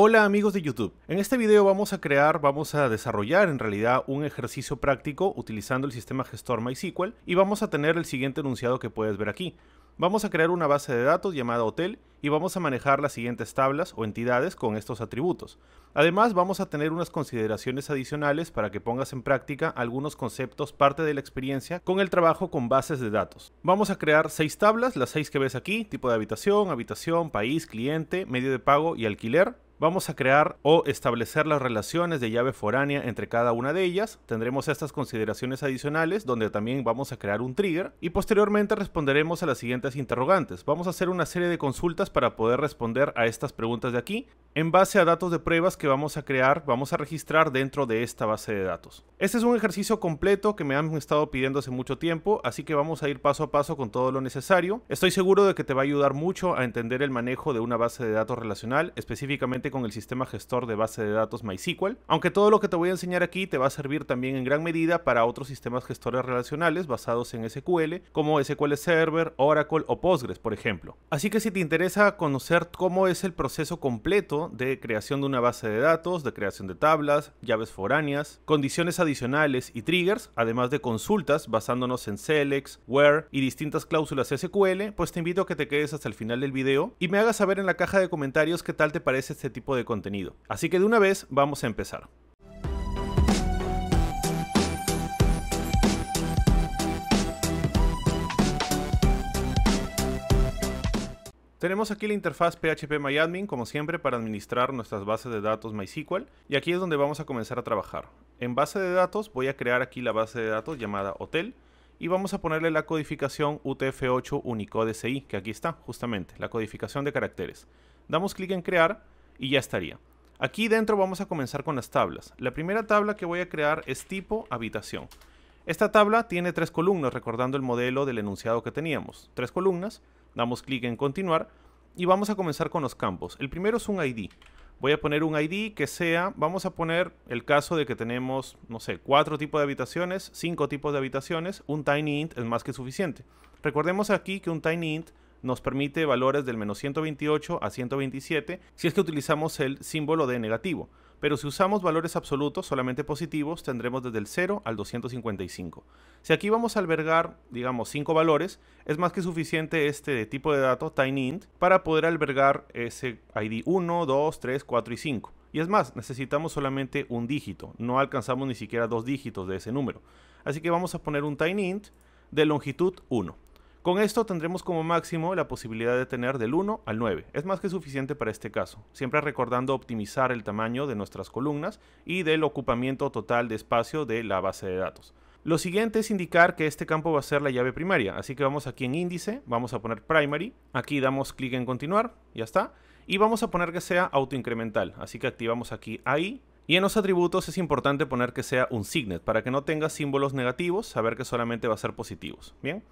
Hola amigos de YouTube, en este video vamos a desarrollar en realidad un ejercicio práctico utilizando el sistema gestor MySQL y vamos a tener el siguiente enunciado que puedes ver aquí. Vamos a crear una base de datos llamada hotel y vamos a manejar las siguientes tablas o entidades con estos atributos. Además vamos a tener unas consideraciones adicionales para que pongas en práctica algunos conceptos parte de la experiencia con el trabajo con bases de datos. Vamos a crear 6 tablas, las 6 que ves aquí: tipo de habitación, país, cliente, medio de pago y alquiler. Vamos a crear o establecer las relaciones de llave foránea entre cada una de ellas. Tendremos estas consideraciones adicionales donde también vamos a crear un trigger y posteriormente responderemos a las siguientes interrogantes. Vamos a hacer una serie de consultas para poder responder a estas preguntas de aquí. En base a datos de pruebas que vamos a crear, vamos a registrar dentro de esta base de datos. Este es un ejercicio completo que me han estado pidiendo hace mucho tiempo, así que vamos a ir paso a paso con todo lo necesario. Estoy seguro de que te va a ayudar mucho a entender el manejo de una base de datos relacional, específicamente con el sistema gestor de base de datos MySQL, aunque todo lo que te voy a enseñar aquí te va a servir también en gran medida para otros sistemas gestores relacionales basados en SQL, como SQL Server, Oracle o Postgres, por ejemplo. Así que si te interesa conocer cómo es el proceso completo de creación de una base de datos, de creación de tablas, llaves foráneas, condiciones adicionales y triggers, además de consultas basándonos en selects, where y distintas cláusulas SQL, pues te invito a que te quedes hasta el final del video y me hagas saber en la caja de comentarios qué tal te parece este tipo de contenido. Así que de una vez vamos a empezar. Tenemos aquí la interfaz PHP-MyAdmin, como siempre, para administrar nuestras bases de datos MySQL, y aquí es donde vamos a comenzar a trabajar. En base de datos voy a crear aquí la base de datos llamada hotel, y vamos a ponerle la codificación UTF-8 Unicode CI, que aquí está, justamente, la codificación de caracteres. Damos clic en crear y ya estaría. Aquí dentro vamos a comenzar con las tablas. La primera tabla que voy a crear es tipo habitación. Esta tabla tiene 3 columnas, recordando el modelo del enunciado que teníamos. 3 columnas. Damos clic en continuar y vamos a comenzar con los campos. El primero es un ID. Voy a poner un ID que sea, vamos a poner el caso de que tenemos, no sé, 4 tipos de habitaciones, 5 tipos de habitaciones, un tinyInt es más que suficiente. Recordemos aquí que un tinyInt nos permite valores del menos 128 a 127 si es que utilizamos el símbolo de negativo. Pero si usamos valores absolutos, solamente positivos, tendremos desde el 0 al 255. Si aquí vamos a albergar, digamos, 5 valores, es más que suficiente este tipo de dato, tinyInt, para poder albergar ese ID 1, 2, 3, 4 y 5. Y es más, necesitamos solamente un dígito, no alcanzamos ni siquiera 2 dígitos de ese número. Así que vamos a poner un tinyInt de longitud 1. Con esto tendremos como máximo la posibilidad de tener del 1 al 9. Es más que suficiente para este caso, siempre recordando optimizar el tamaño de nuestras columnas y del ocupamiento total de espacio de la base de datos. Lo siguiente es indicar que este campo va a ser la llave primaria, así que vamos aquí en índice, vamos a poner primary, aquí damos clic en continuar, ya está, y vamos a poner que sea autoincremental, así que activamos aquí ahí. Y en los atributos es importante poner que sea un signet, para que no tenga símbolos negativos, saber que solamente va a ser positivos. Bien.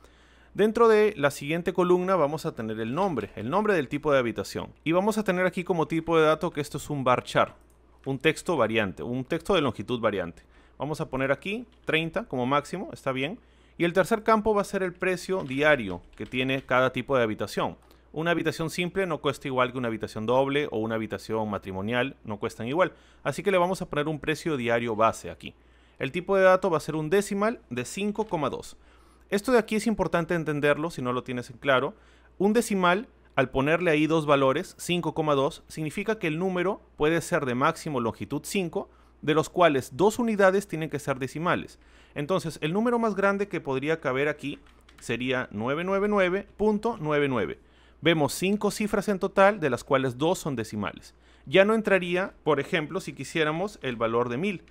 Dentro de la siguiente columna vamos a tener el nombre del tipo de habitación. Y vamos a tener aquí como tipo de dato que esto es un varchar, un texto variante, un texto de longitud variante. Vamos a poner aquí 30 como máximo, está bien. Y el tercer campo va a ser el precio diario que tiene cada tipo de habitación. Una habitación simple no cuesta igual que una habitación doble o una habitación matrimonial, no cuestan igual. Así que le vamos a poner un precio diario base aquí. El tipo de dato va a ser un decimal de 5,2. Esto de aquí es importante entenderlo si no lo tienes en claro. Un decimal, al ponerle ahí dos valores, 5,2, significa que el número puede ser de máximo longitud 5, de los cuales 2 unidades tienen que ser decimales. Entonces, el número más grande que podría caber aquí sería 999.99. Vemos 5 cifras en total, de las cuales 2 son decimales. Ya no entraría, por ejemplo, si quisiéramos el valor de 1000.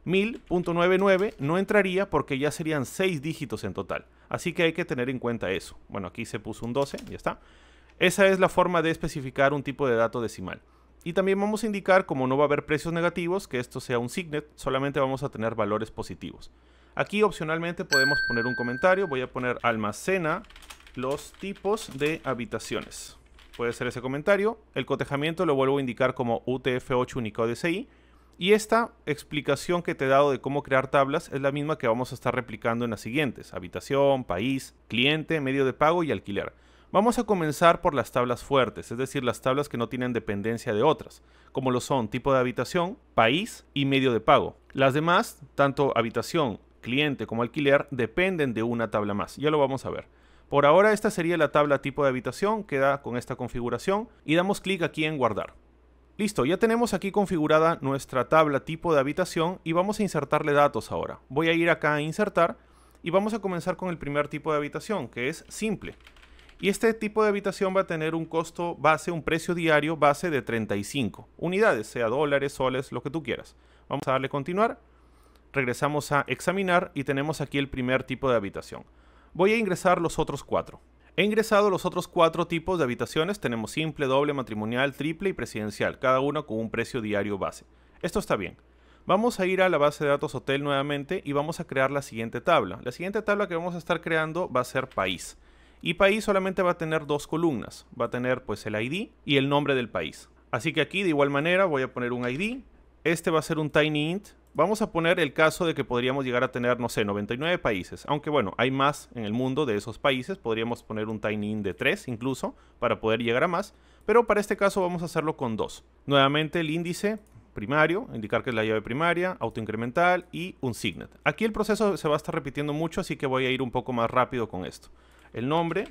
1000.99 no entraría porque ya serían 6 dígitos en total. Así que hay que tener en cuenta eso. Bueno, aquí se puso un 12, ya está. Esa es la forma de especificar un tipo de dato decimal. Y también vamos a indicar, como no va a haber precios negativos, que esto sea un signet, solamente vamos a tener valores positivos. Aquí opcionalmente podemos poner un comentario. Voy a poner almacena los tipos de habitaciones. Puede ser ese comentario. El cotejamiento lo vuelvo a indicar como UTF-8 Unicode CI. Y esta explicación que te he dado de cómo crear tablas es la misma que vamos a estar replicando en las siguientes: habitación, país, cliente, medio de pago y alquiler. Vamos a comenzar por las tablas fuertes, es decir, las tablas que no tienen dependencia de otras, como lo son tipo de habitación, país y medio de pago. Las demás, tanto habitación, cliente como alquiler, dependen de una tabla más. Ya lo vamos a ver. Por ahora esta sería la tabla tipo de habitación, queda con esta configuración y damos clic aquí en guardar. Listo, ya tenemos aquí configurada nuestra tabla tipo de habitación y vamos a insertarle datos ahora. Voy a ir acá a insertar y vamos a comenzar con el primer tipo de habitación, que es simple. Y este tipo de habitación va a tener un costo base, un precio diario base de 35 unidades, sea dólares, soles, lo que tú quieras. Vamos a darle continuar, regresamos a examinar y tenemos aquí el primer tipo de habitación. Voy a ingresar los otros 4. He ingresado los otros 4 tipos de habitaciones, tenemos simple, doble, matrimonial, triple y presidencial, cada uno con un precio diario base. Esto está bien. Vamos a ir a la base de datos hotel nuevamente y vamos a crear la siguiente tabla. La siguiente tabla que vamos a estar creando va a ser país. Y país solamente va a tener 2 columnas, va a tener pues el ID y el nombre del país. Así que aquí de igual manera voy a poner un ID, este va a ser un tiny int. Vamos a poner el caso de que podríamos llegar a tener, no sé, 99 países. Aunque bueno, hay más en el mundo de esos países. Podríamos poner un tiny int de 3 incluso para poder llegar a más. Pero para este caso vamos a hacerlo con 2. Nuevamente el índice primario, indicar que es la llave primaria, autoincremental y un signet. Aquí el proceso se va a estar repitiendo mucho, así que voy a ir un poco más rápido con esto. El nombre,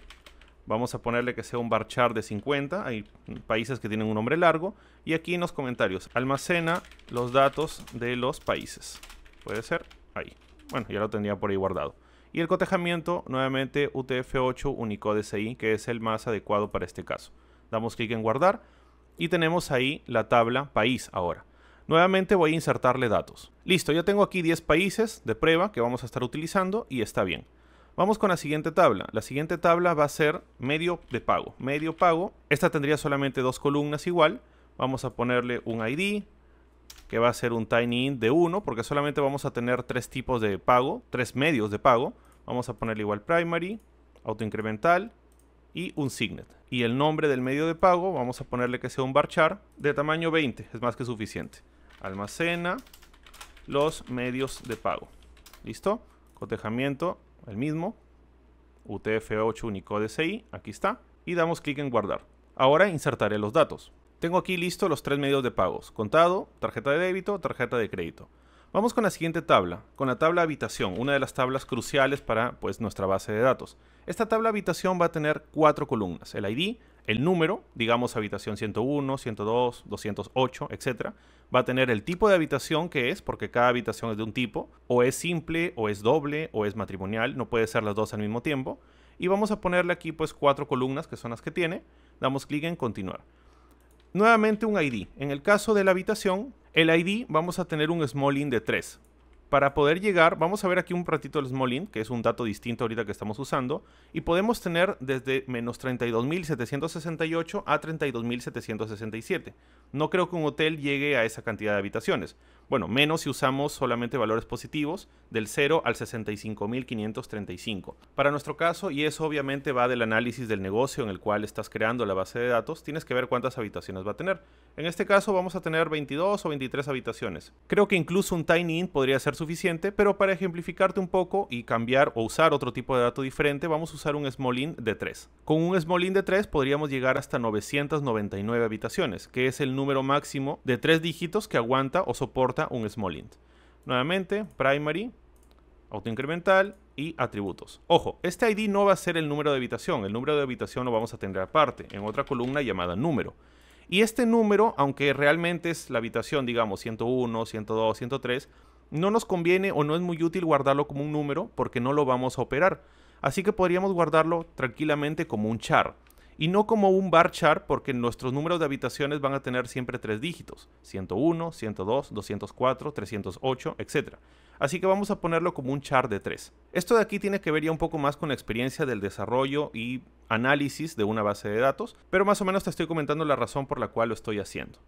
vamos a ponerle que sea un varchar de 50. Hay países que tienen un nombre largo. Y aquí en los comentarios, almacena los datos de los países. Puede ser ahí. Bueno, ya lo tendría por ahí guardado. Y el cotejamiento, nuevamente UTF-8 Unicode SI, que es el más adecuado para este caso. Damos clic en guardar y tenemos ahí la tabla país ahora. Nuevamente voy a insertarle datos. Listo, ya tengo aquí 10 países de prueba que vamos a estar utilizando y está bien. Vamos con la siguiente tabla. La siguiente tabla va a ser medio de pago. Medio pago. Esta tendría solamente 2 columnas igual. Vamos a ponerle un ID, que va a ser un tiny int de 1, porque solamente vamos a tener 3 tipos de pago, 3 medios de pago. Vamos a ponerle igual primary, autoincremental y un signet. Y el nombre del medio de pago, vamos a ponerle que sea un varchar de tamaño 20, es más que suficiente. Almacena los medios de pago. ¿Listo? Cotejamiento, el mismo. UTF-8 Unicode SI, aquí está. Y damos clic en guardar. Ahora insertaré los datos. Tengo aquí listo los 3 medios de pagos: contado, tarjeta de débito, tarjeta de crédito. Vamos con la siguiente tabla, con la tabla habitación, una de las tablas cruciales para pues nuestra base de datos. Esta tabla habitación va a tener 4 columnas: el ID, el número, digamos habitación 101, 102, 208, etc. Va a tener el tipo de habitación que es, porque cada habitación es de un tipo, o es simple, o es doble, o es matrimonial, no puede ser las dos al mismo tiempo. Y vamos a ponerle aquí pues 4 columnas, que son las que tiene. Damos clic en continuar. Nuevamente un ID. En el caso de la habitación, el ID vamos a tener un small int de 3. Para poder llegar, vamos a ver aquí un ratito el small int, que es un dato distinto ahorita que estamos usando, y podemos tener desde menos 32.768 a 32.767. No creo que un hotel llegue a esa cantidad de habitaciones. Bueno, menos si usamos solamente valores positivos, del 0 al 65.535. Para nuestro caso, y eso obviamente va del análisis del negocio en el cual estás creando la base de datos, tienes que ver cuántas habitaciones va a tener. En este caso vamos a tener 22 o 23 habitaciones. Creo que incluso un tiny int podría ser suficiente, pero para ejemplificarte un poco y cambiar o usar otro tipo de dato diferente, vamos a usar un small int de 3. Con un small int de 3 podríamos llegar hasta 999 habitaciones, que es el número máximo de 3 dígitos que aguanta o soporta un small int. Nuevamente, primary, autoincremental y atributos. Ojo, este ID no va a ser el número de habitación. El número de habitación lo vamos a tener aparte, en otra columna llamada número. Y este número, aunque realmente es la habitación, digamos 101, 102, 103, no nos conviene o no es muy útil guardarlo como un número porque no lo vamos a operar. Así que podríamos guardarlo tranquilamente como un char. Y no como un varchar, porque nuestros números de habitaciones van a tener siempre 3 dígitos: 101, 102, 204, 308, etc. Así que vamos a ponerlo como un char de 3. Esto de aquí tiene que ver ya un poco más con la experiencia del desarrollo y análisis de una base de datos, pero más o menos te estoy comentando la razón por la cual lo estoy haciendo.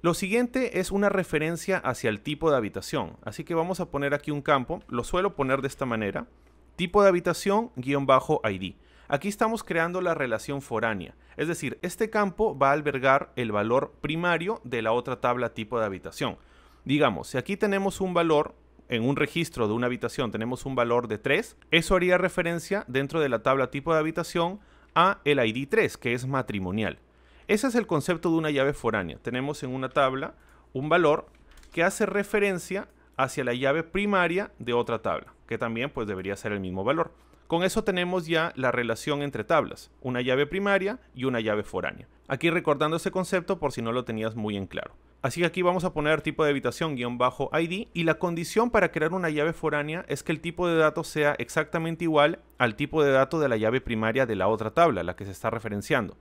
Lo siguiente es una referencia hacia el tipo de habitación, así que vamos a poner aquí un campo, lo suelo poner de esta manera: tipo de habitación _ID. Aquí estamos creando la relación foránea, es decir, este campo va a albergar el valor primario de la otra tabla tipo de habitación. Digamos, si aquí tenemos un valor, en un registro de una habitación tenemos un valor de 3, eso haría referencia dentro de la tabla tipo de habitación a el ID 3, que es matrimonial. Ese es el concepto de una llave foránea. Tenemos en una tabla un valor que hace referencia hacia la llave primaria de otra tabla, que también pues debería ser el mismo valor. Con eso tenemos ya la relación entre tablas, una llave primaria y una llave foránea. Aquí recordando ese concepto por si no lo tenías muy en claro. Así que aquí vamos a poner tipo de habitación -id y la condición para crear una llave foránea es que el tipo de datos sea exactamente igual al tipo de dato de la llave primaria de la otra tabla, la que se está referenciando.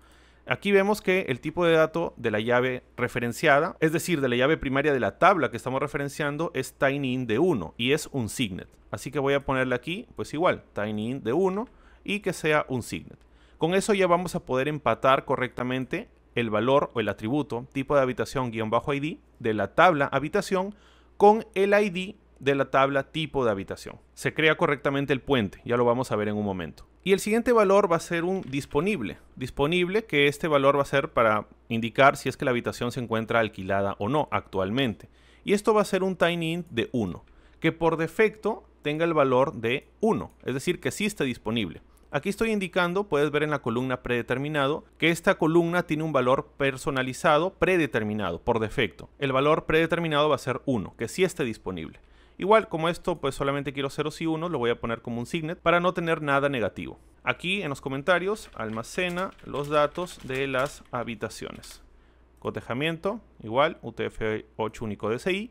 Aquí vemos que el tipo de dato de la llave referenciada, es decir, de la llave primaria de la tabla que estamos referenciando, es tinyInt de 1 y es un signet. Así que voy a ponerle aquí, pues igual, tinyInt de 1 y que sea un signet. Con eso ya vamos a poder empatar correctamente el valor o el atributo tipo de habitación -id de la tabla habitación con el ID de la tabla tipo de habitación. Se crea correctamente el puente, ya lo vamos a ver en un momento. Y el siguiente valor va a ser un disponible. Disponible, que este valor va a ser para indicar si es que la habitación se encuentra alquilada o no actualmente. Y esto va a ser un tinyInt de 1, que por defecto tenga el valor de 1, es decir, que sí esté disponible. Aquí estoy indicando, puedes ver en la columna predeterminado, que esta columna tiene un valor personalizado predeterminado por defecto. El valor predeterminado va a ser 1, que sí esté disponible. Igual, como esto pues solamente quiero ceros y unos, lo voy a poner como un signet para no tener nada negativo. Aquí en los comentarios almacena los datos de las habitaciones. Cotejamiento, igual, UTF-8 único DCI.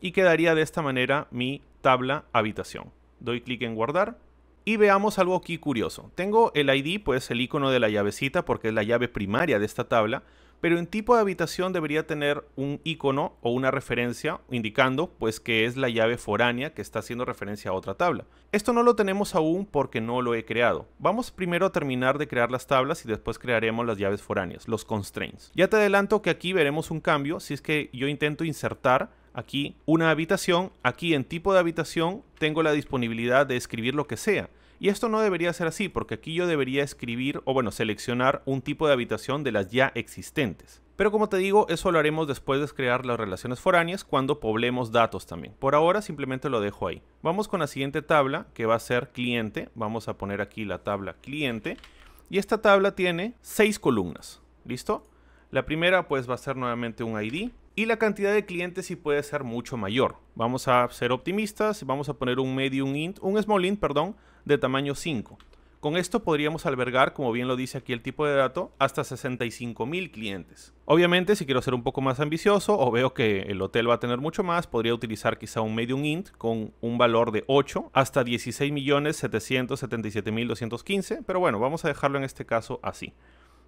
Y quedaría de esta manera mi tabla habitación. Doy clic en guardar. Y veamos algo aquí curioso. Tengo el ID, pues el icono de la llavecita porque es la llave primaria de esta tabla. Pero en tipo de habitación debería tener un icono o una referencia indicando pues que es la llave foránea que está haciendo referencia a otra tabla. Esto no lo tenemos aún porque no lo he creado. Vamos primero a terminar de crear las tablas y después crearemos las llaves foráneas, los constraints. Ya te adelanto que aquí veremos un cambio si es que yo intento insertar aquí una habitación. Aquí en tipo de habitación tengo la disponibilidad de escribir lo que sea. Y esto no debería ser así, porque aquí yo debería escribir, o bueno, seleccionar un tipo de habitación de las ya existentes. Pero como te digo, eso lo haremos después de crear las relaciones foráneas cuando poblemos datos también. Por ahora simplemente lo dejo ahí. Vamos con la siguiente tabla, que va a ser cliente. Vamos a poner aquí la tabla cliente. Y esta tabla tiene 6 columnas. ¿Listo? La primera pues va a ser nuevamente un ID. Y la cantidad de clientes sí puede ser mucho mayor. Vamos a ser optimistas, vamos a poner un small int, de tamaño 5. Con esto podríamos albergar, como bien lo dice aquí el tipo de dato, hasta 65.000 clientes. Obviamente, si quiero ser un poco más ambicioso o veo que el hotel va a tener mucho más, podría utilizar quizá un medium int con un valor de 8 hasta 16.777.215. Pero bueno, vamos a dejarlo en este caso así.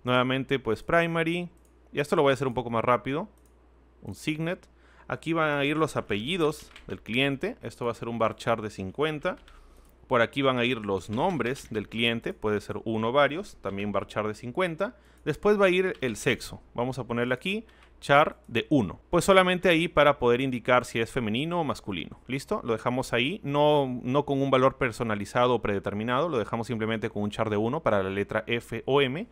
Nuevamente, pues primary. Y esto lo voy a hacer un poco más rápido. Un signet. Aquí van a ir los apellidos del cliente. Esto va a ser un varchar de 50. Por aquí van a ir los nombres del cliente. Puede ser uno o varios. También varchar de 50. Después va a ir el sexo. Vamos a ponerle aquí char de 1. Pues solamente ahí para poder indicar si es femenino o masculino. ¿Listo? Lo dejamos ahí. No con un valor personalizado o predeterminado. Lo dejamos simplemente con un char de 1 para la letra F o M.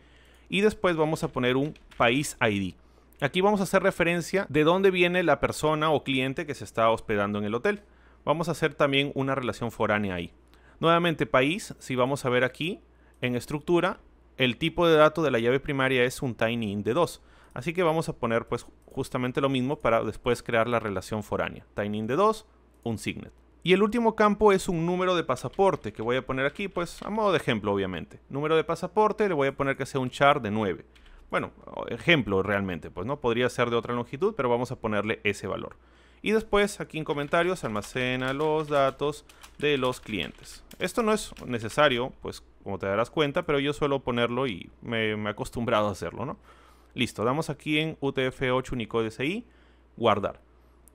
Y después vamos a poner un país ID. Aquí vamos a hacer referencia de dónde viene la persona o cliente que se está hospedando en el hotel. Vamos a hacer también una relación foránea ahí. Nuevamente país, si vamos a ver aquí en estructura, el tipo de dato de la llave primaria es un tinyInt de 2. Así que vamos a poner pues justamente lo mismo para después crear la relación foránea. tinyInt de 2, un signet. Y el último campo es un número de pasaporte que voy a poner aquí pues a modo de ejemplo obviamente. Número de pasaporte le voy a poner que sea un char de 9. Bueno, ejemplo realmente, pues no podría ser de otra longitud, pero vamos a ponerle ese valor. Y después aquí en comentarios almacena los datos de los clientes. Esto no es necesario, pues como te darás cuenta, pero yo suelo ponerlo y me he acostumbrado a hacerlo, ¿no? Listo, damos aquí en UTF-8 Unicode DCI, guardar.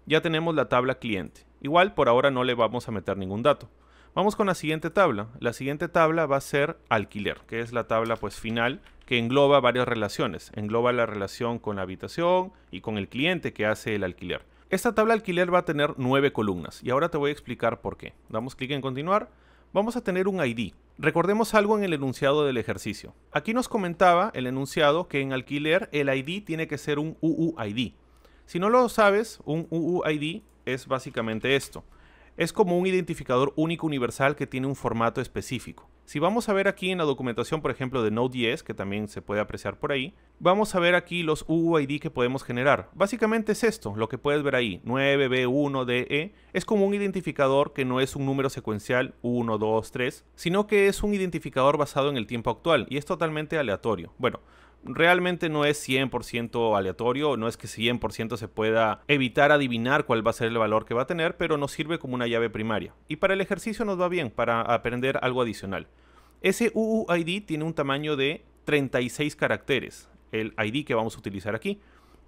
Ya tenemos la tabla cliente. Igual por ahora no le vamos a meter ningún dato. Vamos con la siguiente tabla. La siguiente tabla va a ser alquiler, que es la tabla pues final que engloba varias relaciones. Engloba la relación con la habitación y con el cliente que hace el alquiler. Esta tabla alquiler va a tener 9 columnas y ahora te voy a explicar por qué. Damos clic en continuar. Vamos a tener un ID. Recordemos algo en el enunciado del ejercicio. Aquí nos comentaba el enunciado que en alquiler el ID tiene que ser un UUID. Si no lo sabes, un UUID es básicamente esto. Es como un identificador único universal que tiene un formato específico. Si vamos a ver aquí en la documentación, por ejemplo, de Node.js, que también se puede apreciar por ahí, vamos a ver aquí los UUID que podemos generar. Básicamente es esto, lo que puedes ver ahí, 9B1DE, es como un identificador que no es un número secuencial 1, 2, 3, sino que es un identificador basado en el tiempo actual y es totalmente aleatorio. Bueno, realmente no es 100% aleatorio, no es que 100% se pueda evitar adivinar cuál va a ser el valor que va a tener, pero nos sirve como una llave primaria. Y para el ejercicio nos va bien, para aprender algo adicional. Ese UUID tiene un tamaño de 36 caracteres, el ID que vamos a utilizar aquí.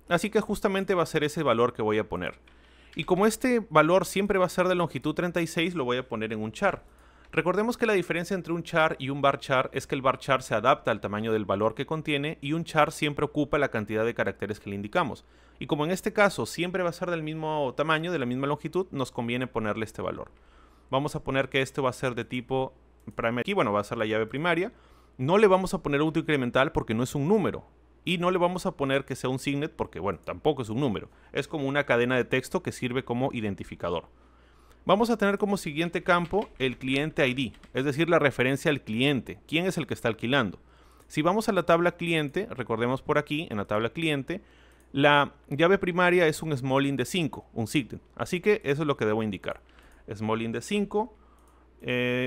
Así que justamente va a ser ese valor que voy a poner. Y como este valor siempre va a ser de longitud 36, lo voy a poner en un char. Recordemos que la diferencia entre un char y un varchar es que el varchar se adapta al tamaño del valor que contiene y un char siempre ocupa la cantidad de caracteres que le indicamos. Y como en este caso siempre va a ser del mismo tamaño, de la misma longitud, nos conviene ponerle este valor. Vamos a poner que esto va a ser de tipo primary key, bueno, va a ser la llave primaria. No le vamos a poner autoincremental porque no es un número. Y no le vamos a poner que sea un signet porque, bueno, tampoco es un número. Es como una cadena de texto que sirve como identificador. Vamos a tener como siguiente campo el cliente ID, es decir, la referencia al cliente. ¿Quién es el que está alquilando? Si vamos a la tabla cliente, recordemos por aquí, en la tabla cliente, la llave primaria es un small int de 5, un signet. Así que eso es lo que debo indicar. Small int de 5,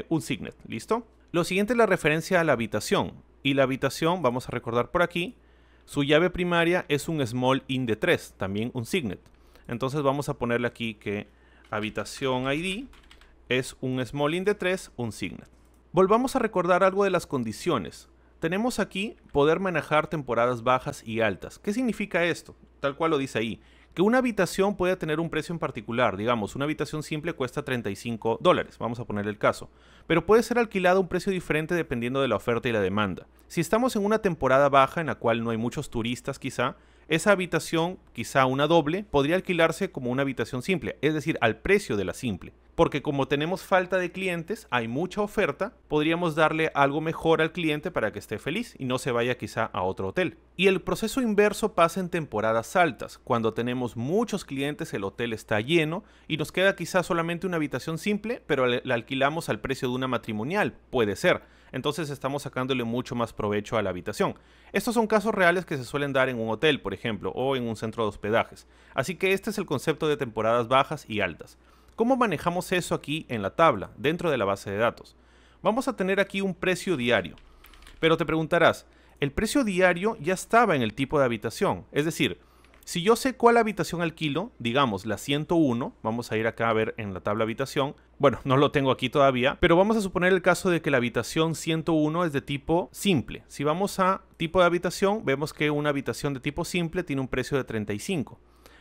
un signet, ¿listo? Lo siguiente es la referencia a la habitación. Y la habitación, vamos a recordar por aquí, su llave primaria es un small int de 3, también un signet. Entonces vamos a ponerle aquí que habitación ID es un small int de 3, un signet. Volvamos a recordar algo de las condiciones. Tenemos aquí poder manejar temporadas bajas y altas. ¿Qué significa esto? Tal cual lo dice ahí. Que una habitación puede tener un precio en particular. Digamos, una habitación simple cuesta $35. Vamos a poner el caso. Pero puede ser alquilada a un precio diferente dependiendo de la oferta y la demanda. Si estamos en una temporada baja en la cual no hay muchos turistas quizá, esa habitación, quizá una doble, podría alquilarse como una habitación simple, es decir, al precio de la simple. Porque como tenemos falta de clientes, hay mucha oferta, podríamos darle algo mejor al cliente para que esté feliz y no se vaya quizá a otro hotel. Y el proceso inverso pasa en temporadas altas. Cuando tenemos muchos clientes, el hotel está lleno y nos queda quizá solamente una habitación simple, pero la alquilamos al precio de una matrimonial, puede ser. Entonces estamos sacándole mucho más provecho a la habitación. Estos son casos reales que se suelen dar en un hotel, por ejemplo, o en un centro de hospedajes. Así que este es el concepto de temporadas bajas y altas. ¿Cómo manejamos eso aquí en la tabla, dentro de la base de datos? Vamos a tener aquí un precio diario. Pero te preguntarás, el precio diario ya estaba en el tipo de habitación. Es decir, si yo sé cuál habitación alquilo, digamos la 101, vamos a ir acá a ver en la tabla habitación. Bueno, no lo tengo aquí todavía, pero vamos a suponer el caso de que la habitación 101 es de tipo simple. Si vamos a tipo de habitación, vemos que una habitación de tipo simple tiene un precio de 35.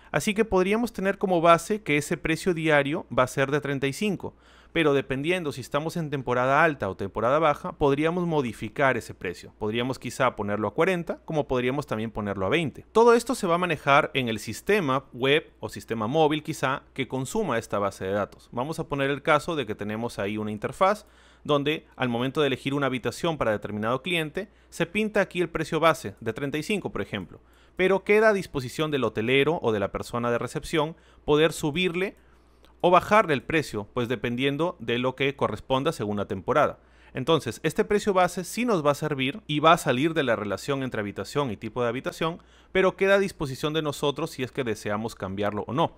Así que podríamos tener como base que ese precio diario va a ser de 35, pero dependiendo si estamos en temporada alta o temporada baja, podríamos modificar ese precio. Podríamos quizá ponerlo a 40, como podríamos también ponerlo a 20. Todo esto se va a manejar en el sistema web o sistema móvil quizá que consuma esta base de datos. Vamos a poner el caso de que tenemos ahí una interfaz donde al momento de elegir una habitación para determinado cliente, se pinta aquí el precio base de 35, por ejemplo, pero queda a disposición del hotelero o de la persona de recepción poder subirle o bajarle el precio, pues dependiendo de lo que corresponda según la temporada. Entonces, este precio base sí nos va a servir y va a salir de la relación entre habitación y tipo de habitación, pero queda a disposición de nosotros si es que deseamos cambiarlo o no.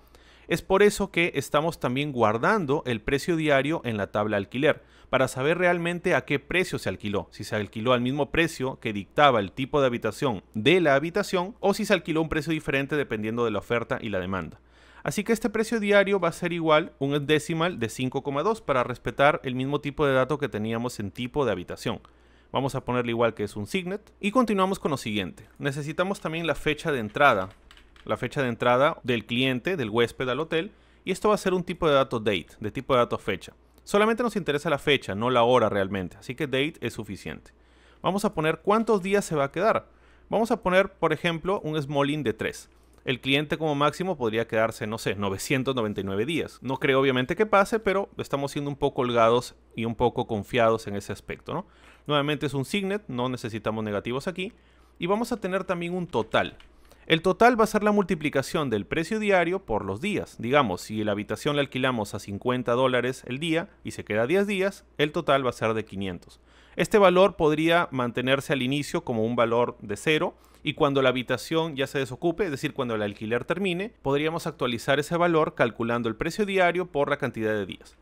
Es por eso que estamos también guardando el precio diario en la tabla alquiler, para saber realmente a qué precio se alquiló, si se alquiló al mismo precio que dictaba el tipo de habitación de la habitación o si se alquiló a un precio diferente dependiendo de la oferta y la demanda. Así que este precio diario va a ser igual un decimal de 5,2 para respetar el mismo tipo de dato que teníamos en tipo de habitación. Vamos a ponerle igual que es un signet y continuamos con lo siguiente. Necesitamos también la fecha de entrada. La fecha de entrada del cliente, del huésped al hotel, y esto va a ser un tipo de dato date, de tipo de dato fecha. Solamente nos interesa la fecha, no la hora realmente, así que date es suficiente. Vamos a poner cuántos días se va a quedar. Vamos a poner, por ejemplo, un small int de 3. El cliente como máximo podría quedarse, no sé, 999 días. No creo obviamente que pase, pero estamos siendo un poco holgados y un poco confiados en ese aspecto, ¿no? Nuevamente es un signet, no necesitamos negativos aquí. Y vamos a tener también un total. El total va a ser la multiplicación del precio diario por los días. Digamos, si la habitación la alquilamos a $50 el día y se queda 10 días, el total va a ser de 500. Este valor podría mantenerse al inicio como un valor de 0 y cuando la habitación ya se desocupe, es decir, cuando el alquiler termine, podríamos actualizar ese valor calculando el precio diario por la cantidad de días.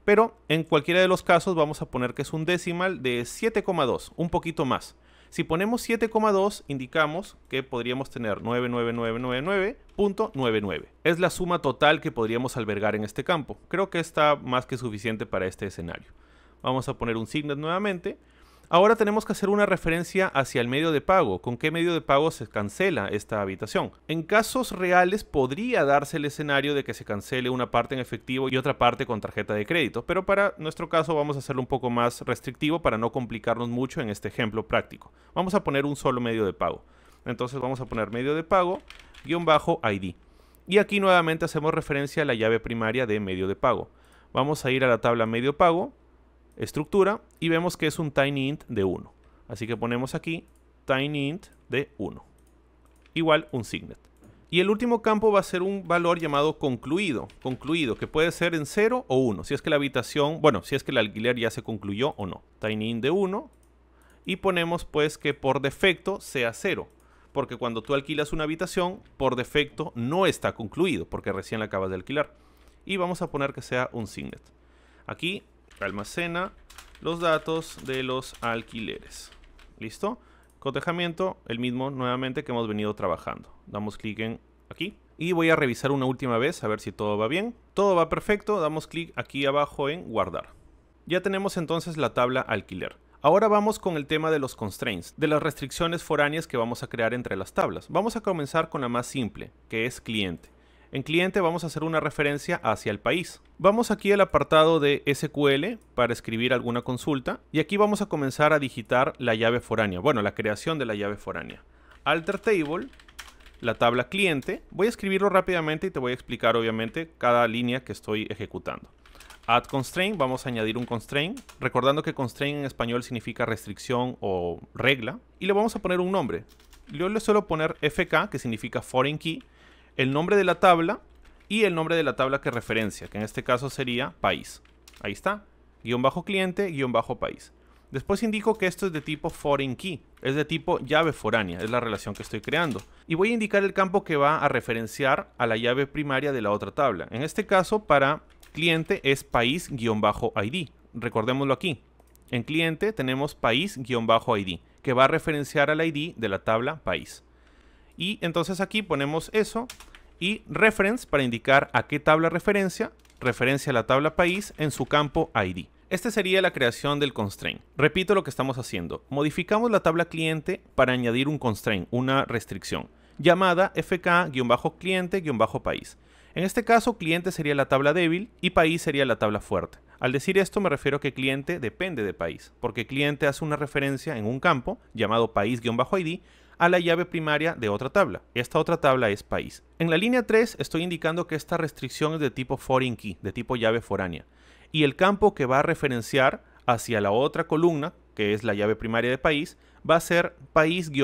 Pero en cualquiera de los casos vamos a poner que es un decimal de 7,2, un poquito más. Si ponemos 7,2 indicamos que podríamos tener 99999.99. Es la suma total que podríamos albergar en este campo. Creo que está más que suficiente para este escenario. Vamos a poner un signet nuevamente. Ahora tenemos que hacer una referencia hacia el medio de pago. ¿Con qué medio de pago se cancela esta habitación? En casos reales podría darse el escenario de que se cancele una parte en efectivo y otra parte con tarjeta de crédito, pero para nuestro caso vamos a hacerlo un poco más restrictivo para no complicarnos mucho en este ejemplo práctico. Vamos a poner un solo medio de pago. Entonces vamos a poner medio de pago _ID. Y aquí nuevamente hacemos referencia a la llave primaria de medio de pago. Vamos a ir a la tabla medio pago, estructura, y vemos que es un tinyInt de 1. Así que ponemos aquí tinyInt de 1. Igual un signet. Y el último campo va a ser un valor llamado concluido, que puede ser en 0 o 1, si es que la habitación, bueno, si es que el alquiler ya se concluyó o no. tinyInt de 1 y ponemos pues que por defecto sea 0, porque cuando tú alquilas una habitación, por defecto no está concluido, porque recién la acabas de alquilar. Y vamos a poner que sea un signet. Aquí almacena los datos de los alquileres. ¿Listo? Cotejamiento, el mismo nuevamente que hemos venido trabajando. Damos clic en aquí y voy a revisar una última vez a ver si todo va bien. Todo va perfecto, damos clic aquí abajo en guardar. Ya tenemos entonces la tabla alquiler. Ahora vamos con el tema de los constraints, de las restricciones foráneas que vamos a crear entre las tablas. Vamos a comenzar con la más simple, que es cliente. En cliente vamos a hacer una referencia hacia el país. Vamos aquí al apartado de SQL para escribir alguna consulta y aquí vamos a comenzar a digitar la llave foránea, bueno, la creación de la llave foránea. Alter table, la tabla cliente, voy a escribirlo rápidamente y te voy a explicar obviamente cada línea que estoy ejecutando. Add constraint, vamos a añadir un constraint, recordando que constraint en español significa restricción o regla, y le vamos a poner un nombre. Yo le suelo poner FK, que significa foreign key, el nombre de la tabla y el nombre de la tabla que referencia, que en este caso sería país. Ahí está, guión bajo cliente, guión bajo país. Después indico que esto es de tipo foreign key, es de tipo llave foránea, es la relación que estoy creando. Y voy a indicar el campo que va a referenciar a la llave primaria de la otra tabla. En este caso, para cliente es país-id. Recordémoslo aquí. En cliente tenemos país-id, que va a referenciar al ID de la tabla país. Y entonces aquí ponemos eso y reference para indicar a qué tabla referencia a la tabla país en su campo ID. Esta sería la creación del constraint. Repito lo que estamos haciendo. Modificamos la tabla cliente para añadir un constraint, una restricción, llamada fk-cliente-país. En este caso, cliente sería la tabla débil y país sería la tabla fuerte. Al decir esto me refiero a que cliente depende de país, porque cliente hace una referencia en un campo llamado país-id a la llave primaria de otra tabla. Esta otra tabla es país. En la línea 3 estoy indicando que esta restricción es de tipo foreign key, de tipo llave foránea. Y el campo que va a referenciar hacia la otra columna, que es la llave primaria de país, va a ser país-id.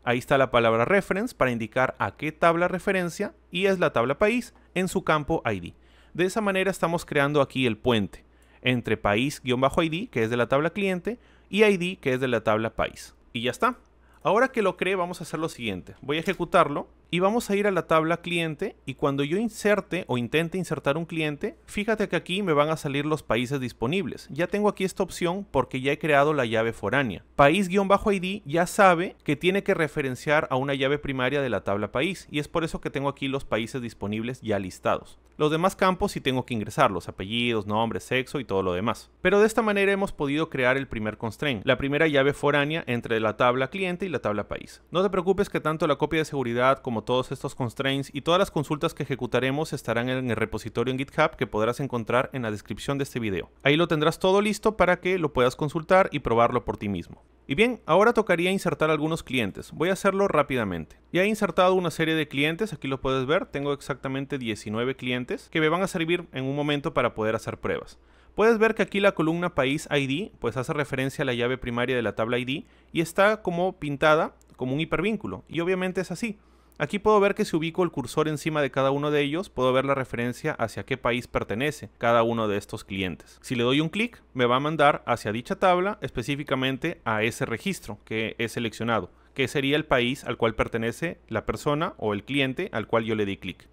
Ahí está la palabra reference para indicar a qué tabla referencia y es la tabla país en su campo ID. De esa manera estamos creando aquí el puente entre país-id, que es de la tabla cliente, y ID, que es de la tabla país. Y ya está. Ahora que lo creé vamos a hacer lo siguiente. Voy a ejecutarlo y vamos a ir a la tabla cliente y cuando yo inserte o intente insertar un cliente, fíjate que aquí me van a salir los países disponibles. Ya tengo aquí esta opción porque ya he creado la llave foránea. País-id ya sabe que tiene que referenciar a una llave primaria de la tabla país y es por eso que tengo aquí los países disponibles ya listados. Los demás campos sí tengo que ingresarlos, apellidos, nombres, sexo y todo lo demás. Pero de esta manera hemos podido crear el primer constraint, la primera llave foránea entre la tabla cliente y la tabla país. No te preocupes que tanto la copia de seguridad como todos estos constraints y todas las consultas que ejecutaremos estarán en el repositorio en GitHub que podrás encontrar en la descripción de este video. Ahí lo tendrás todo listo para que lo puedas consultar y probarlo por ti mismo. Y bien, ahora tocaría insertar algunos clientes. Voy a hacerlo rápidamente. Ya he insertado una serie de clientes, aquí lo puedes ver. Tengo exactamente 19 clientes que me van a servir en un momento para poder hacer pruebas. Puedes ver que aquí la columna país ID pues hace referencia a la llave primaria de la tabla ID y está como pintada como un hipervínculo. Y obviamente es así. Aquí puedo ver que si ubico el cursor encima de cada uno de ellos, puedo ver la referencia hacia qué país pertenece cada uno de estos clientes. Si le doy un clic, me va a mandar hacia dicha tabla, específicamente a ese registro que he seleccionado, que sería el país al cual pertenece la persona o el cliente al cual yo le di clic.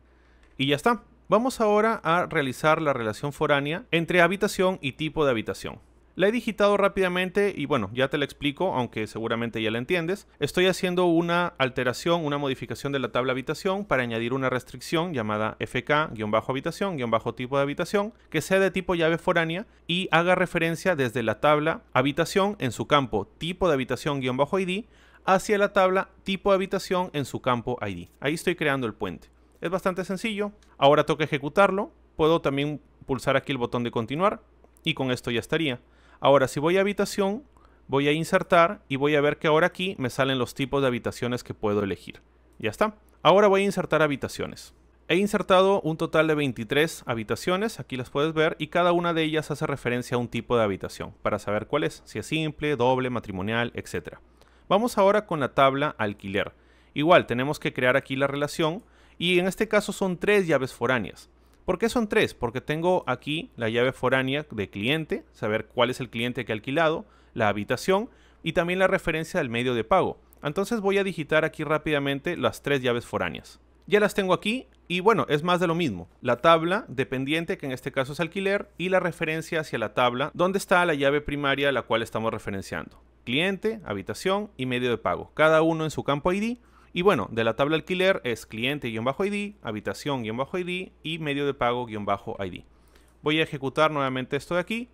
Y ya está. Vamos ahora a realizar la relación foránea entre habitación y tipo de habitación. La he digitado rápidamente y bueno, ya te la explico, aunque seguramente ya la entiendes. Estoy haciendo una alteración, una modificación de la tabla habitación para añadir una restricción llamada fk-habitación-tipo de habitación, que sea de tipo llave foránea y haga referencia desde la tabla habitación en su campo tipo de habitación-id hacia la tabla tipo de habitación en su campo id. Ahí estoy creando el puente. Es bastante sencillo. Ahora toca ejecutarlo. Puedo también pulsar aquí el botón de continuar y con esto ya estaría. Ahora, si voy a habitación, voy a insertar y voy a ver que ahora aquí me salen los tipos de habitaciones que puedo elegir. Ya está. Ahora voy a insertar habitaciones. He insertado un total de 23 habitaciones, aquí las puedes ver, y cada una de ellas hace referencia a un tipo de habitación, para saber cuál es, si es simple, doble, matrimonial, etc. Vamos ahora con la tabla alquiler. Igual, tenemos que crear aquí la relación, y en este caso son 3 llaves foráneas. ¿Por qué son 3? Porque tengo aquí la llave foránea de cliente, saber cuál es el cliente que ha alquilado, la habitación y también la referencia del medio de pago. Entonces voy a digitar aquí rápidamente las 3 llaves foráneas. Ya las tengo aquí y bueno, es más de lo mismo. La tabla dependiente, que en este caso es alquiler, y la referencia hacia la tabla donde está la llave primaria a la cual estamos referenciando. Cliente, habitación y medio de pago, cada uno en su campo ID. Y bueno, de la tabla alquiler es cliente-id, habitación-id y medio de pago-id. Voy a ejecutar nuevamente esto de aquí.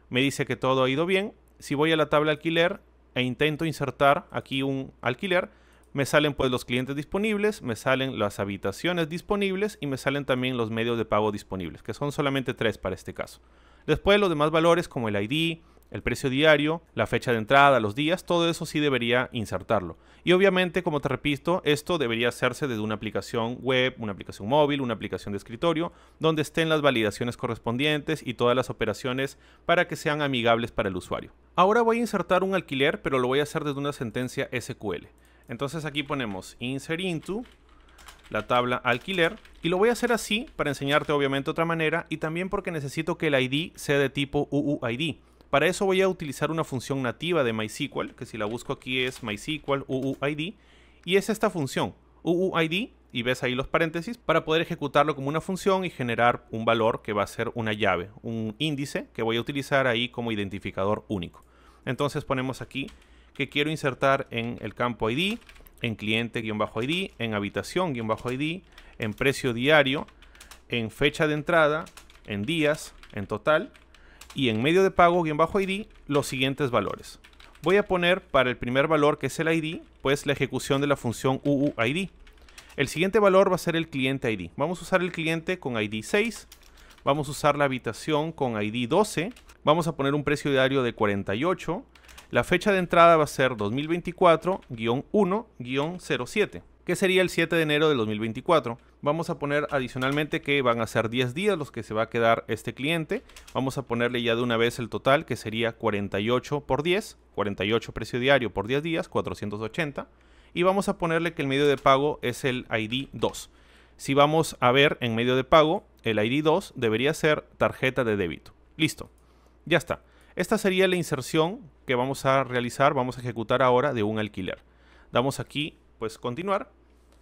Me dice que todo ha ido bien. Si voy a la tabla alquiler e intento insertar aquí un alquiler, me salen pues los clientes disponibles, me salen las habitaciones disponibles y me salen también los medios de pago disponibles, que son solamente 3 para este caso. Después los demás valores como el ID, el precio diario, la fecha de entrada, los días, todo eso sí debería insertarlo. Y obviamente, como te repito, esto debería hacerse desde una aplicación web, una aplicación móvil, una aplicación de escritorio, donde estén las validaciones correspondientes y todas las operaciones para que sean amigables para el usuario. Ahora voy a insertar un alquiler, pero lo voy a hacer desde una sentencia SQL. Entonces aquí ponemos insert into la tabla alquiler y lo voy a hacer así para enseñarte obviamente otra manera y también porque necesito que el ID sea de tipo UUID. Para eso voy a utilizar una función nativa de MySQL, que si la busco aquí es MySQL UUID, y es esta función, UUID, y ves ahí los paréntesis, para poder ejecutarlo como una función y generar un valor que va a ser una llave, un índice que voy a utilizar ahí como identificador único. Entonces ponemos aquí que quiero insertar en el campo ID, en cliente-ID, en habitación-ID, en precio diario, en fecha de entrada, en días, en total, y en medio de pago-ID los siguientes valores. Voy a poner para el primer valor, que es el ID, pues la ejecución de la función UUID. El siguiente valor va a ser el cliente ID. Vamos a usar el cliente con ID 6. Vamos a usar la habitación con ID 12. Vamos a poner un precio diario de 48. La fecha de entrada va a ser 2024-1-07, que sería el 7 de enero del 2024. Vamos a poner adicionalmente que van a ser 10 días los que se va a quedar este cliente. Vamos a ponerle ya de una vez el total, que sería 48 por 10, 48 precio diario por 10 días, 480. Y vamos a ponerle que el medio de pago es el ID 2. Si vamos a ver en medio de pago, el ID 2 debería ser tarjeta de débito. Listo, ya está. Esta sería la inserción que vamos a realizar, vamos a ejecutar ahora de un alquiler. Damos aquí, pues continuar.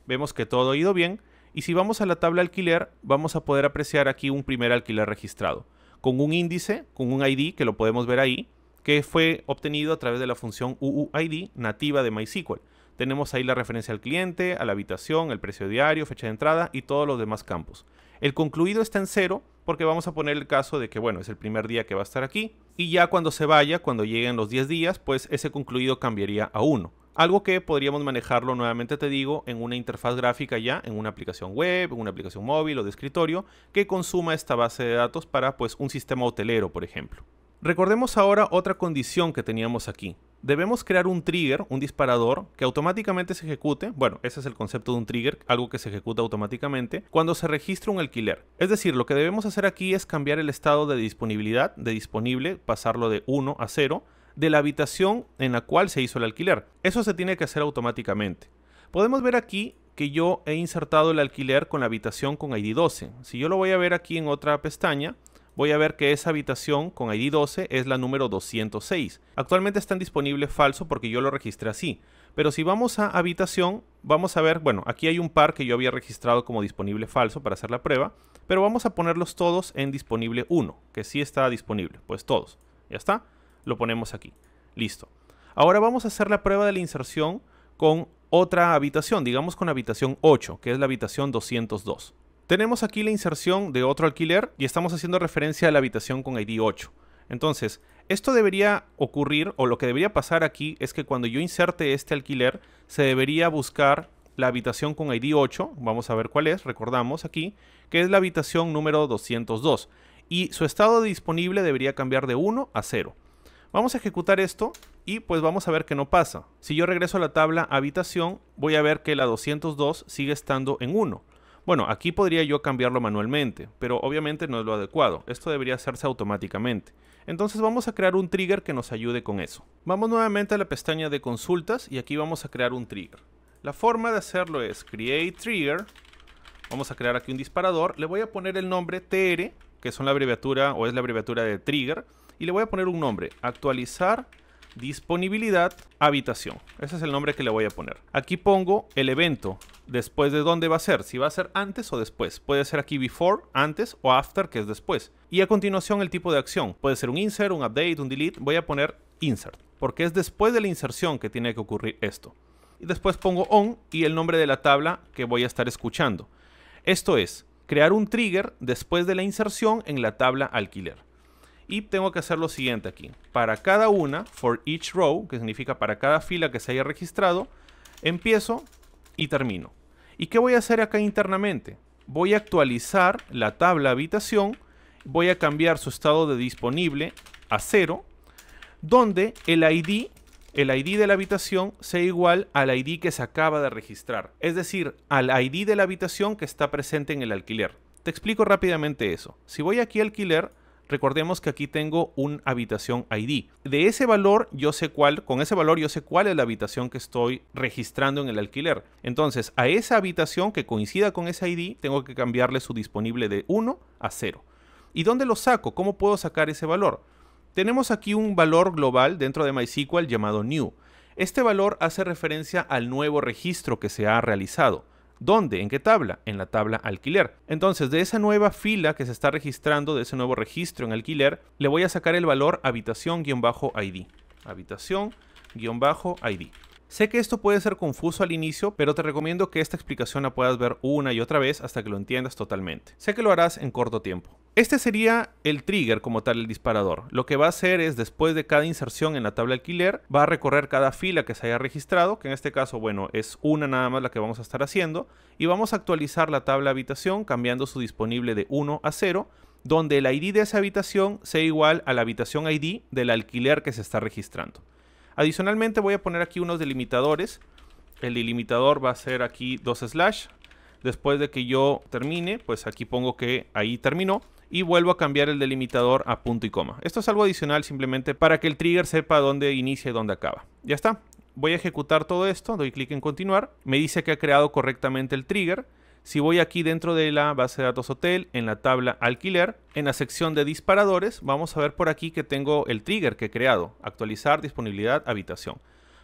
Vemos que todo ha ido bien. Y si vamos a la tabla alquiler, vamos a poder apreciar aquí un primer alquiler registrado, con un índice, con un ID, que lo podemos ver ahí, que fue obtenido a través de la función UUID nativa de MySQL. Tenemos ahí la referencia al cliente, a la habitación, el precio diario, fecha de entrada y todos los demás campos. El concluido está en 0 porque vamos a poner el caso de que, bueno, es el primer día que va a estar aquí. Y ya cuando se vaya, cuando lleguen los 10 días, pues ese concluido cambiaría a 1. Algo que podríamos manejarlo, nuevamente te digo, en una interfaz gráfica ya, en una aplicación web, en una aplicación móvil o de escritorio, que consuma esta base de datos para, pues, un sistema hotelero, por ejemplo. Recordemos ahora otra condición que teníamos aquí. Debemos crear un trigger, un disparador, que automáticamente se ejecute. Bueno, ese es el concepto de un trigger, algo que se ejecuta automáticamente cuando se registra un alquiler. Es decir, lo que debemos hacer aquí es cambiar el estado de disponibilidad, de disponible, pasarlo de 1 a 0, de la habitación en la cual se hizo el alquiler. Eso se tiene que hacer automáticamente. Podemos ver aquí que yo he insertado el alquiler con la habitación con ID 12. Si yo lo voy a ver aquí en otra pestaña, voy a ver que esa habitación con ID 12 es la número 206. Actualmente está en disponible falso porque yo lo registré así. Pero si vamos a habitación, vamos a ver, bueno, aquí hay un par que yo había registrado como disponible falso para hacer la prueba, pero vamos a ponerlos todos en disponible 1, que sí está disponible, pues todos. Ya está, lo ponemos aquí. Listo. Ahora vamos a hacer la prueba de la inserción con otra habitación, digamos con habitación 8, que es la habitación 202. Tenemos aquí la inserción de otro alquiler y estamos haciendo referencia a la habitación con ID 8. Entonces, esto debería ocurrir, o lo que debería pasar aquí es que cuando yo inserte este alquiler, se debería buscar la habitación con ID 8, vamos a ver cuál es, recordamos aquí, que es la habitación número 202, y su estado de disponible debería cambiar de 1 a 0. Vamos a ejecutar esto y pues vamos a ver que no pasa. Si yo regreso a la tabla habitación, voy a ver que la 202 sigue estando en 1. Bueno, aquí podría yo cambiarlo manualmente, pero obviamente no es lo adecuado. Esto debería hacerse automáticamente. Entonces vamos a crear un trigger que nos ayude con eso. Vamos nuevamente a la pestaña de consultas y aquí vamos a crear un trigger. La forma de hacerlo es create trigger. Vamos a crear aquí un disparador. Le voy a poner el nombre TR, que son la abreviatura o es la abreviatura de trigger. Y le voy a poner un nombre, actualizar disponibilidad habitación. Ese es el nombre que le voy a poner. Aquí pongo el evento, después de dónde va a ser, si va a ser antes o después. Puede ser aquí before, antes, o after, que es después. Y a continuación el tipo de acción. Puede ser un insert, un update, un delete. Voy a poner insert, porque es después de la inserción que tiene que ocurrir esto. Y después pongo on y el nombre de la tabla que voy a estar escuchando. Esto es, crear un trigger después de la inserción en la tabla alquiler. Y tengo que hacer lo siguiente aquí. Para cada una, for each row, que significa para cada fila que se haya registrado, empiezo y termino. ¿Y qué voy a hacer acá internamente? Voy a actualizar la tabla habitación, voy a cambiar su estado de disponible a 0, donde el ID de la habitación sea igual al ID que se acaba de registrar. Es decir, al ID de la habitación que está presente en el alquiler. Te explico rápidamente eso. Si voy aquí a alquiler, recordemos que aquí tengo un habitación ID. De ese valor yo sé cuál, con ese valor yo sé cuál es la habitación que estoy registrando en el alquiler. Entonces, a esa habitación que coincida con ese ID, tengo que cambiarle su disponible de 1 a 0. ¿Y dónde lo saco? ¿Cómo puedo sacar ese valor? Tenemos aquí un valor global dentro de MySQL llamado new. Este valor hace referencia al nuevo registro que se ha realizado. ¿Dónde? ¿En qué tabla? En la tabla alquiler. Entonces, de esa nueva fila que se está registrando, de ese nuevo registro en alquiler, le voy a sacar el valor habitación-id. Habitación-id. Sé que esto puede ser confuso al inicio, pero te recomiendo que esta explicación la puedas ver una y otra vez hasta que lo entiendas totalmente. Sé que lo harás en corto tiempo. Este sería el trigger como tal, el disparador. Lo que va a hacer es, después de cada inserción en la tabla alquiler, va a recorrer cada fila que se haya registrado, que en este caso, bueno, es una nada más la que vamos a estar haciendo, y vamos a actualizar la tabla habitación cambiando su disponible de 1 a 0, donde el ID de esa habitación sea igual a la habitación ID del alquiler que se está registrando. Adicionalmente voy a poner aquí unos delimitadores. El delimitador va a ser aquí 2/. Después de que yo termine, pues aquí pongo que ahí terminó. Y vuelvo a cambiar el delimitador a punto y coma. Esto es algo adicional simplemente para que el trigger sepa dónde inicia y dónde acaba. Ya está. Voy a ejecutar todo esto. Doy clic en continuar. Me dice que ha creado correctamente el trigger. Si voy aquí dentro de la base de datos hotel, en la tabla alquiler, en la sección de disparadores, vamos a ver por aquí que tengo el trigger que he creado. Actualizar disponibilidad habitación.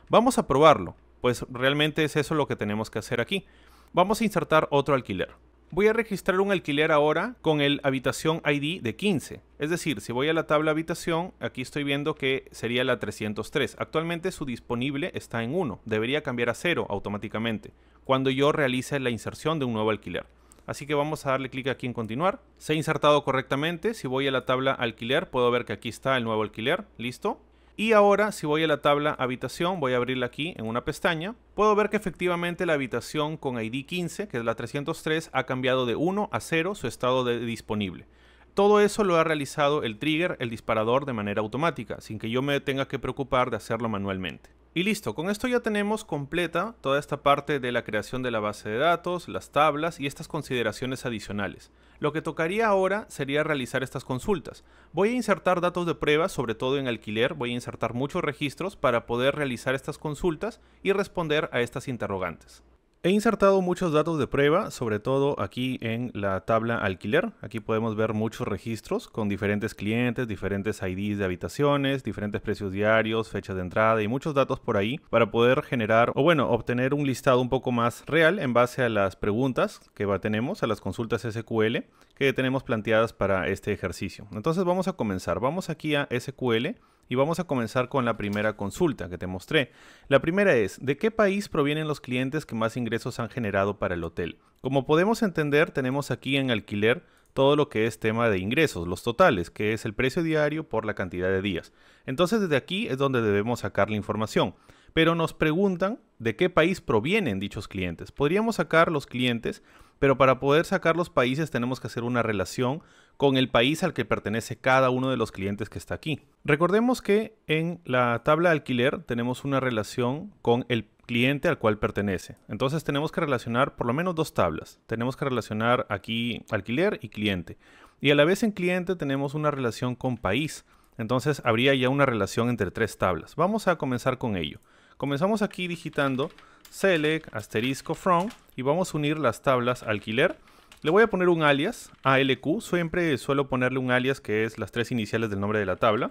Vamos a probarlo, pues realmente es eso lo que tenemos que hacer aquí. Vamos a insertar otro alquiler. Voy a registrar un alquiler ahora con el habitación ID de 15. Es decir, si voy a la tabla habitación, aquí estoy viendo que sería la 303. Actualmente su disponible está en 1. Debería cambiar a 0 automáticamente cuando yo realice la inserción de un nuevo alquiler. Así que vamos a darle clic aquí en continuar. Se ha insertado correctamente. Si voy a la tabla alquiler, puedo ver que aquí está el nuevo alquiler. Listo. Y ahora, si voy a la tabla habitación, voy a abrirla aquí en una pestaña, puedo ver que efectivamente la habitación con ID 15, que es la 303, ha cambiado de 1 a 0 su estado de disponible. Todo eso lo ha realizado el trigger, el disparador, de manera automática, sin que yo me tenga que preocupar de hacerlo manualmente. Y listo, con esto ya tenemos completa toda esta parte de la creación de la base de datos, las tablas y estas consideraciones adicionales. Lo que tocaría ahora sería realizar estas consultas. Voy a insertar datos de prueba, sobre todo en alquiler, voy a insertar muchos registros para poder realizar estas consultas y responder a estas interrogantes. He insertado muchos datos de prueba, sobre todo aquí en la tabla alquiler. Aquí podemos ver muchos registros con diferentes clientes, diferentes IDs de habitaciones, diferentes precios diarios, fechas de entrada y muchos datos por ahí para poder generar o bueno, obtener un listado un poco más real en base a las preguntas que tenemos, a las consultas SQL que tenemos planteadas para este ejercicio. Entonces vamos a comenzar. Vamos aquí a SQL. Y vamos a comenzar con la primera consulta que te mostré. La primera es, ¿de qué país provienen los clientes que más ingresos han generado para el hotel? Como podemos entender, tenemos aquí en alquiler todo lo que es tema de ingresos, los totales, que es el precio diario por la cantidad de días. Entonces desde aquí es donde debemos sacar la información. Pero nos preguntan de qué país provienen dichos clientes. Podríamos sacar los clientes, pero para poder sacar los países tenemos que hacer una relación con el país al que pertenece cada uno de los clientes que está aquí. Recordemos que en la tabla de alquiler tenemos una relación con el cliente al cual pertenece. Entonces tenemos que relacionar por lo menos dos tablas. Tenemos que relacionar aquí alquiler y cliente. Y a la vez en cliente tenemos una relación con país. Entonces habría ya una relación entre tres tablas. Vamos a comenzar con ello. Comenzamos aquí digitando select asterisco from y vamos a unir las tablas alquiler. Le voy a poner un alias, ALQ, siempre suelo ponerle un alias que es las tres iniciales del nombre de la tabla.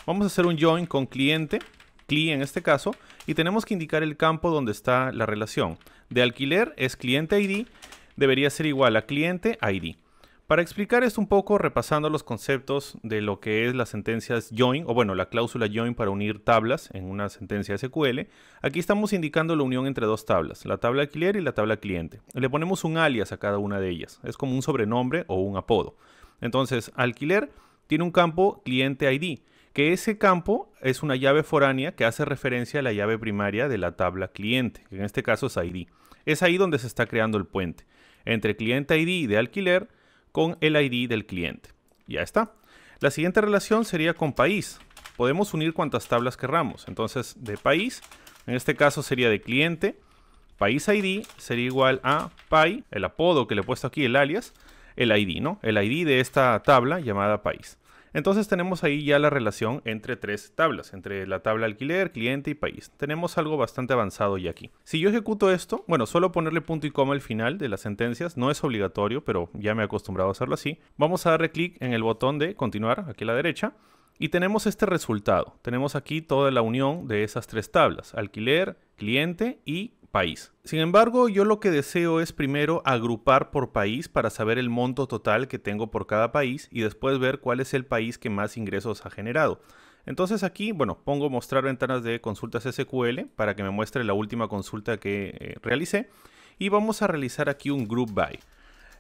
Vamos a hacer un join con cliente, CLI en este caso, y tenemos que indicar el campo donde está la relación. De alquiler es cliente ID, debería ser igual a cliente ID. Para explicar esto un poco, repasando los conceptos de lo que es las sentencias join, o bueno, la cláusula join para unir tablas en una sentencia SQL, aquí estamos indicando la unión entre dos tablas, la tabla alquiler y la tabla cliente. Le ponemos un alias a cada una de ellas, es como un sobrenombre o un apodo. Entonces, alquiler tiene un campo cliente ID, que ese campo es una llave foránea que hace referencia a la llave primaria de la tabla cliente, que en este caso es ID. Es ahí donde se está creando el puente, entre cliente ID de alquiler con el ID del cliente. Ya está. La siguiente relación sería con país. Podemos unir cuantas tablas querramos. Entonces, de país, en este caso sería de cliente, país ID sería igual a pay, el apodo que le he puesto aquí, el alias, el ID, ¿no? El ID de esta tabla llamada país. Entonces tenemos ahí ya la relación entre tres tablas, entre la tabla alquiler, cliente y país. Tenemos algo bastante avanzado ya aquí. Si yo ejecuto esto, bueno, suelo ponerle punto y coma al final de las sentencias, no es obligatorio, pero ya me he acostumbrado a hacerlo así. Vamos a darle clic en el botón de continuar, aquí a la derecha, y tenemos este resultado. Tenemos aquí toda la unión de esas tres tablas, alquiler, cliente y país. Sin embargo, yo lo que deseo es primero agrupar por país para saber el monto total que tengo por cada país y después ver cuál es el país que más ingresos ha generado. Entonces aquí, bueno, pongo mostrar ventanas de consultas SQL para que me muestre la última consulta que realicé y vamos a realizar aquí un group by.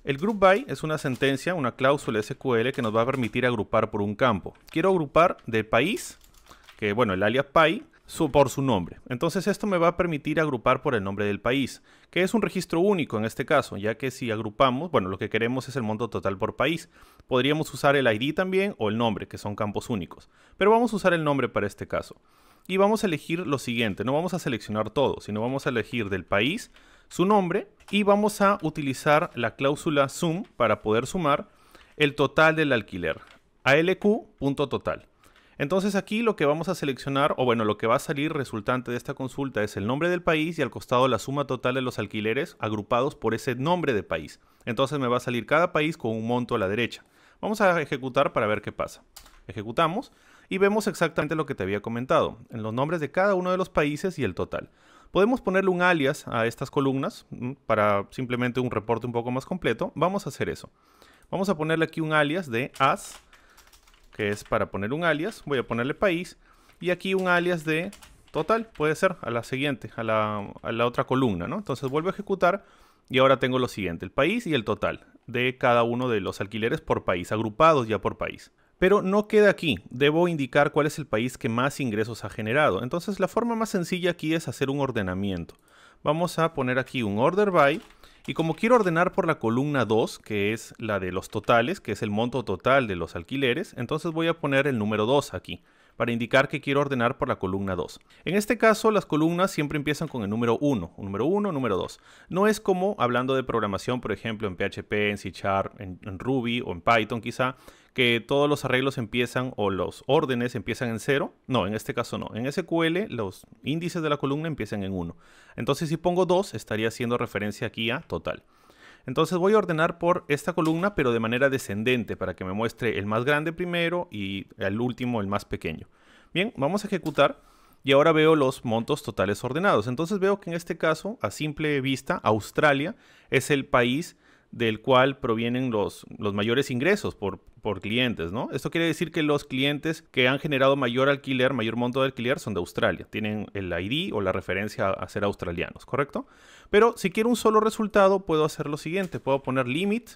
El group by es una sentencia, una cláusula SQL que nos va a permitir agrupar por un campo. Quiero agrupar de país, que bueno, el alias pay, por su nombre. Entonces esto me va a permitir agrupar por el nombre del país, que es un registro único en este caso, ya que si agrupamos, bueno, lo que queremos es el monto total por país. Podríamos usar el ID también o el nombre, que son campos únicos, pero vamos a usar el nombre para este caso. Y vamos a elegir lo siguiente, no vamos a seleccionar todo, sino vamos a elegir del país su nombre y vamos a utilizar la cláusula sum para poder sumar el total del alquiler, ALQ.total. Entonces aquí lo que vamos a seleccionar, o bueno, lo que va a salir resultante de esta consulta es el nombre del país y al costado la suma total de los alquileres agrupados por ese nombre de país. Entonces me va a salir cada país con un monto a la derecha. Vamos a ejecutar para ver qué pasa. Ejecutamos y vemos exactamente lo que te había comentado, en los nombres de cada uno de los países y el total. Podemos ponerle un alias a estas columnas para simplemente un reporte un poco más completo. Vamos a hacer eso. Vamos a ponerle aquí un alias de as, que es para poner un alias, voy a ponerle país, y aquí un alias de total, puede ser a la siguiente, a la otra columna, ¿no? Entonces vuelvo a ejecutar y ahora tengo lo siguiente, el país y el total de cada uno de los alquileres por país, agrupados ya por país. Pero no queda aquí, debo indicar cuál es el país que más ingresos ha generado. Entonces la forma más sencilla aquí es hacer un ordenamiento. Vamos a poner aquí un order by. Y como quiero ordenar por la columna 2, que es la de los totales, que es el monto total de los alquileres, entonces voy a poner el número 2 aquí, para indicar que quiero ordenar por la columna 2. En este caso, las columnas siempre empiezan con el número 1, número 1, número 2. No es como hablando de programación, por ejemplo, en PHP, en C#, en Ruby o en Python quizá, que todos los arreglos empiezan o los órdenes empiezan en 0. No, en este caso no. En SQL los índices de la columna empiezan en 1. Entonces si pongo 2 estaría haciendo referencia aquí a total. Entonces voy a ordenar por esta columna pero de manera descendente para que me muestre el más grande primero y el último el más pequeño. Bien, vamos a ejecutar y ahora veo los montos totales ordenados. Entonces veo que en este caso, a simple vista, Australia es el país del cual provienen los mayores ingresos por clientes, ¿no? Esto quiere decir que los clientes que han generado mayor alquiler, mayor monto de alquiler son de Australia. Tienen el ID o la referencia a ser australianos, ¿correcto? Pero si quiero un solo resultado, puedo hacer lo siguiente. Puedo poner limit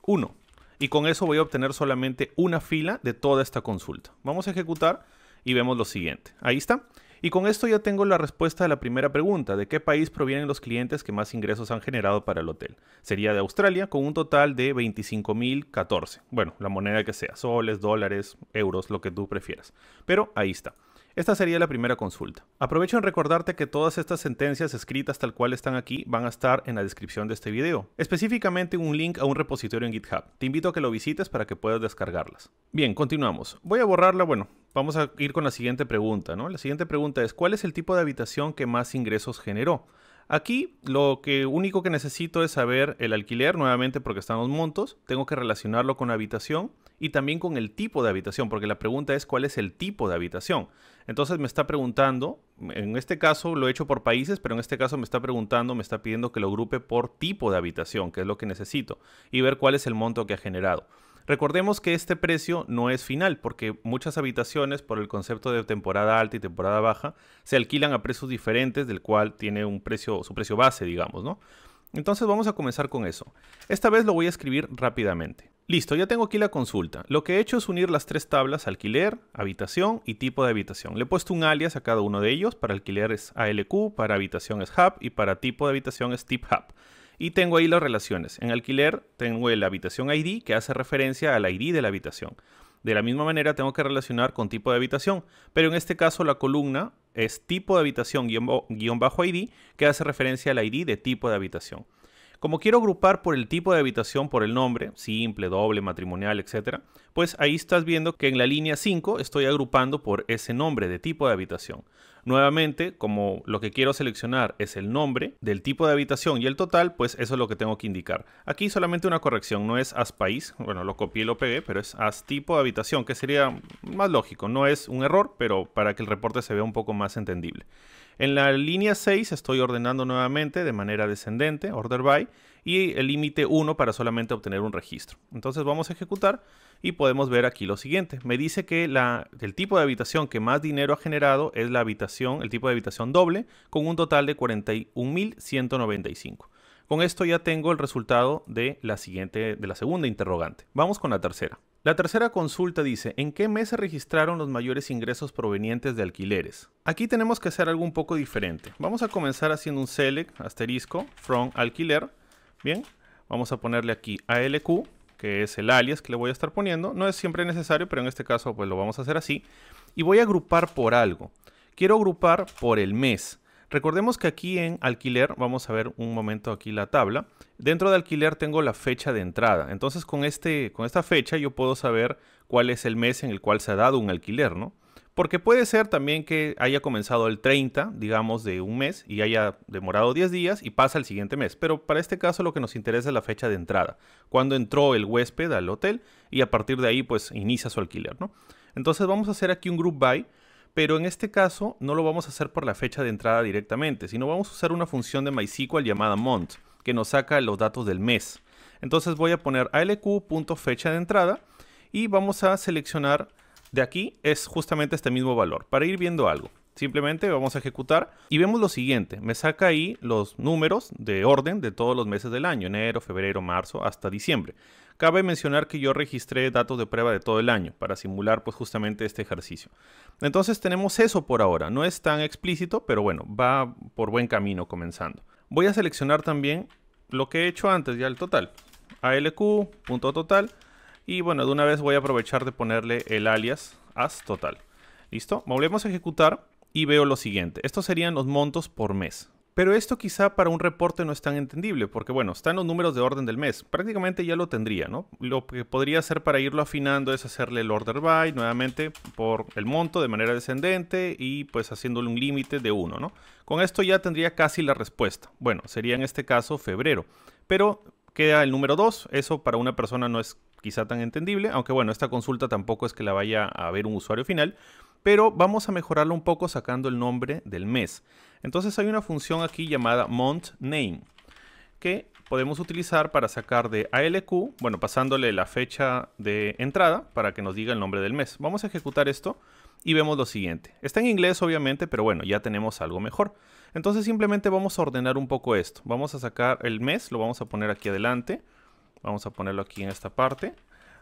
1. Y con eso voy a obtener solamente una fila de toda esta consulta. Vamos a ejecutar y vemos lo siguiente. Ahí está. Y con esto ya tengo la respuesta a la primera pregunta, ¿de qué país provienen los clientes que más ingresos han generado para el hotel? Sería de Australia con un total de 25.014. Bueno, la moneda que sea, soles, dólares, euros, lo que tú prefieras. Pero ahí está. Esta sería la primera consulta. Aprovecho en recordarte que todas estas sentencias escritas tal cual están aquí van a estar en la descripción de este video. Específicamente un link a un repositorio en GitHub. Te invito a que lo visites para que puedas descargarlas. Bien, continuamos. Voy a borrarla, bueno, vamos a ir con la siguiente pregunta, ¿no? La siguiente pregunta es, ¿cuál es el tipo de habitación que más ingresos generó? Aquí lo único que necesito es saber el alquiler, nuevamente porque están los montos. Tengo que relacionarlo con habitación y también con el tipo de habitación, porque la pregunta es ¿cuál es el tipo de habitación? Entonces me está preguntando, en este caso lo he hecho por países, pero en este caso me está preguntando, me está pidiendo que lo agrupe por tipo de habitación, que es lo que necesito, y ver cuál es el monto que ha generado. Recordemos que este precio no es final porque muchas habitaciones por el concepto de temporada alta y temporada baja se alquilan a precios diferentes del cual tiene un precio, su precio base, digamos, ¿no? Entonces vamos a comenzar con eso. Esta vez lo voy a escribir rápidamente. Listo, ya tengo aquí la consulta. Lo que he hecho es unir las tres tablas alquiler, habitación y tipo de habitación. Le he puesto un alias a cada uno de ellos. Para alquiler es ALQ, para habitación es Hub y para tipo de habitación es Tip Hub. Y tengo ahí las relaciones. En alquiler tengo el habitación ID que hace referencia al ID de la habitación. De la misma manera tengo que relacionar con tipo de habitación, pero en este caso la columna es tipo de habitación guión bajo ID que hace referencia al ID de tipo de habitación. Como quiero agrupar por el tipo de habitación por el nombre, simple, doble, matrimonial, etc., pues ahí estás viendo que en la línea 5 estoy agrupando por ese nombre de tipo de habitación. Nuevamente, como lo que quiero seleccionar es el nombre del tipo de habitación y el total, pues eso es lo que tengo que indicar. Aquí solamente una corrección, no es as país, bueno, lo copié y lo pegué, pero es as tipo de habitación, que sería más lógico. No es un error, pero para que el reporte se vea un poco más entendible. En la línea 6 estoy ordenando nuevamente de manera descendente, order by, y el límite 1 para solamente obtener un registro. Entonces vamos a ejecutar y podemos ver aquí lo siguiente. Me dice que el tipo de habitación que más dinero ha generado es la habitación, el tipo de habitación doble, con un total de 41.195. Con esto ya tengo el resultado de la segunda interrogante. Vamos con la tercera. La tercera consulta dice, ¿en qué mes se registraron los mayores ingresos provenientes de alquileres? Aquí tenemos que hacer algo un poco diferente. Vamos a comenzar haciendo un select, asterisco, from alquiler. Bien, vamos a ponerle aquí ALQ, que es el alias que le voy a estar poniendo. No es siempre necesario, pero en este caso pues lo vamos a hacer así. Y voy a agrupar por algo. Quiero agrupar por el mes. Recordemos que aquí en alquiler, vamos a ver un momento aquí la tabla. Dentro de alquiler tengo la fecha de entrada. Entonces con esta fecha yo puedo saber cuál es el mes en el cual se ha dado un alquiler, ¿no? Porque puede ser también que haya comenzado el 30, digamos, de un mes y haya demorado 10 días y pasa el siguiente mes. Pero para este caso lo que nos interesa es la fecha de entrada. Cuando entró el huésped al hotel y a partir de ahí pues inicia su alquiler, ¿no? Entonces vamos a hacer aquí un group by. Pero en este caso no lo vamos a hacer por la fecha de entrada directamente, sino vamos a usar una función de MySQL llamada month, que nos saca los datos del mes. Entonces voy a poner alq.fecha de entrada y vamos a seleccionar de aquí, es justamente este mismo valor, para ir viendo algo. Simplemente vamos a ejecutar y vemos lo siguiente. Me saca ahí los números de orden de todos los meses del año, enero, febrero, marzo, hasta diciembre. Cabe mencionar que yo registré datos de prueba de todo el año para simular pues justamente este ejercicio. Entonces tenemos eso por ahora. No es tan explícito, pero bueno, va por buen camino comenzando. Voy a seleccionar también lo que he hecho antes, ya el total. ALQ.total y bueno, de una vez voy a aprovechar de ponerle el alias as total. ¿Listo? Volvemos a ejecutar y veo lo siguiente. Estos serían los montos por mes. Pero esto quizá para un reporte no es tan entendible, porque bueno, están los números de orden del mes. Prácticamente ya lo tendría, ¿no? Lo que podría hacer para irlo afinando es hacerle el order by nuevamente por el monto de manera descendente y pues haciéndole un límite de 1, ¿no? Con esto ya tendría casi la respuesta. Bueno, sería en este caso febrero. Pero queda el número 2. Eso para una persona no es quizá tan entendible, aunque bueno, esta consulta tampoco es que la vaya a ver un usuario final. Pero vamos a mejorarlo un poco sacando el nombre del mes. Entonces hay una función aquí llamada monthName que podemos utilizar para sacar de ALQ, bueno, pasándole la fecha de entrada para que nos diga el nombre del mes. Vamos a ejecutar esto y vemos lo siguiente. Está en inglés obviamente, pero bueno, ya tenemos algo mejor. Entonces simplemente vamos a ordenar un poco esto. Vamos a sacar el mes, lo vamos a poner aquí adelante. Vamos a ponerlo aquí en esta parte.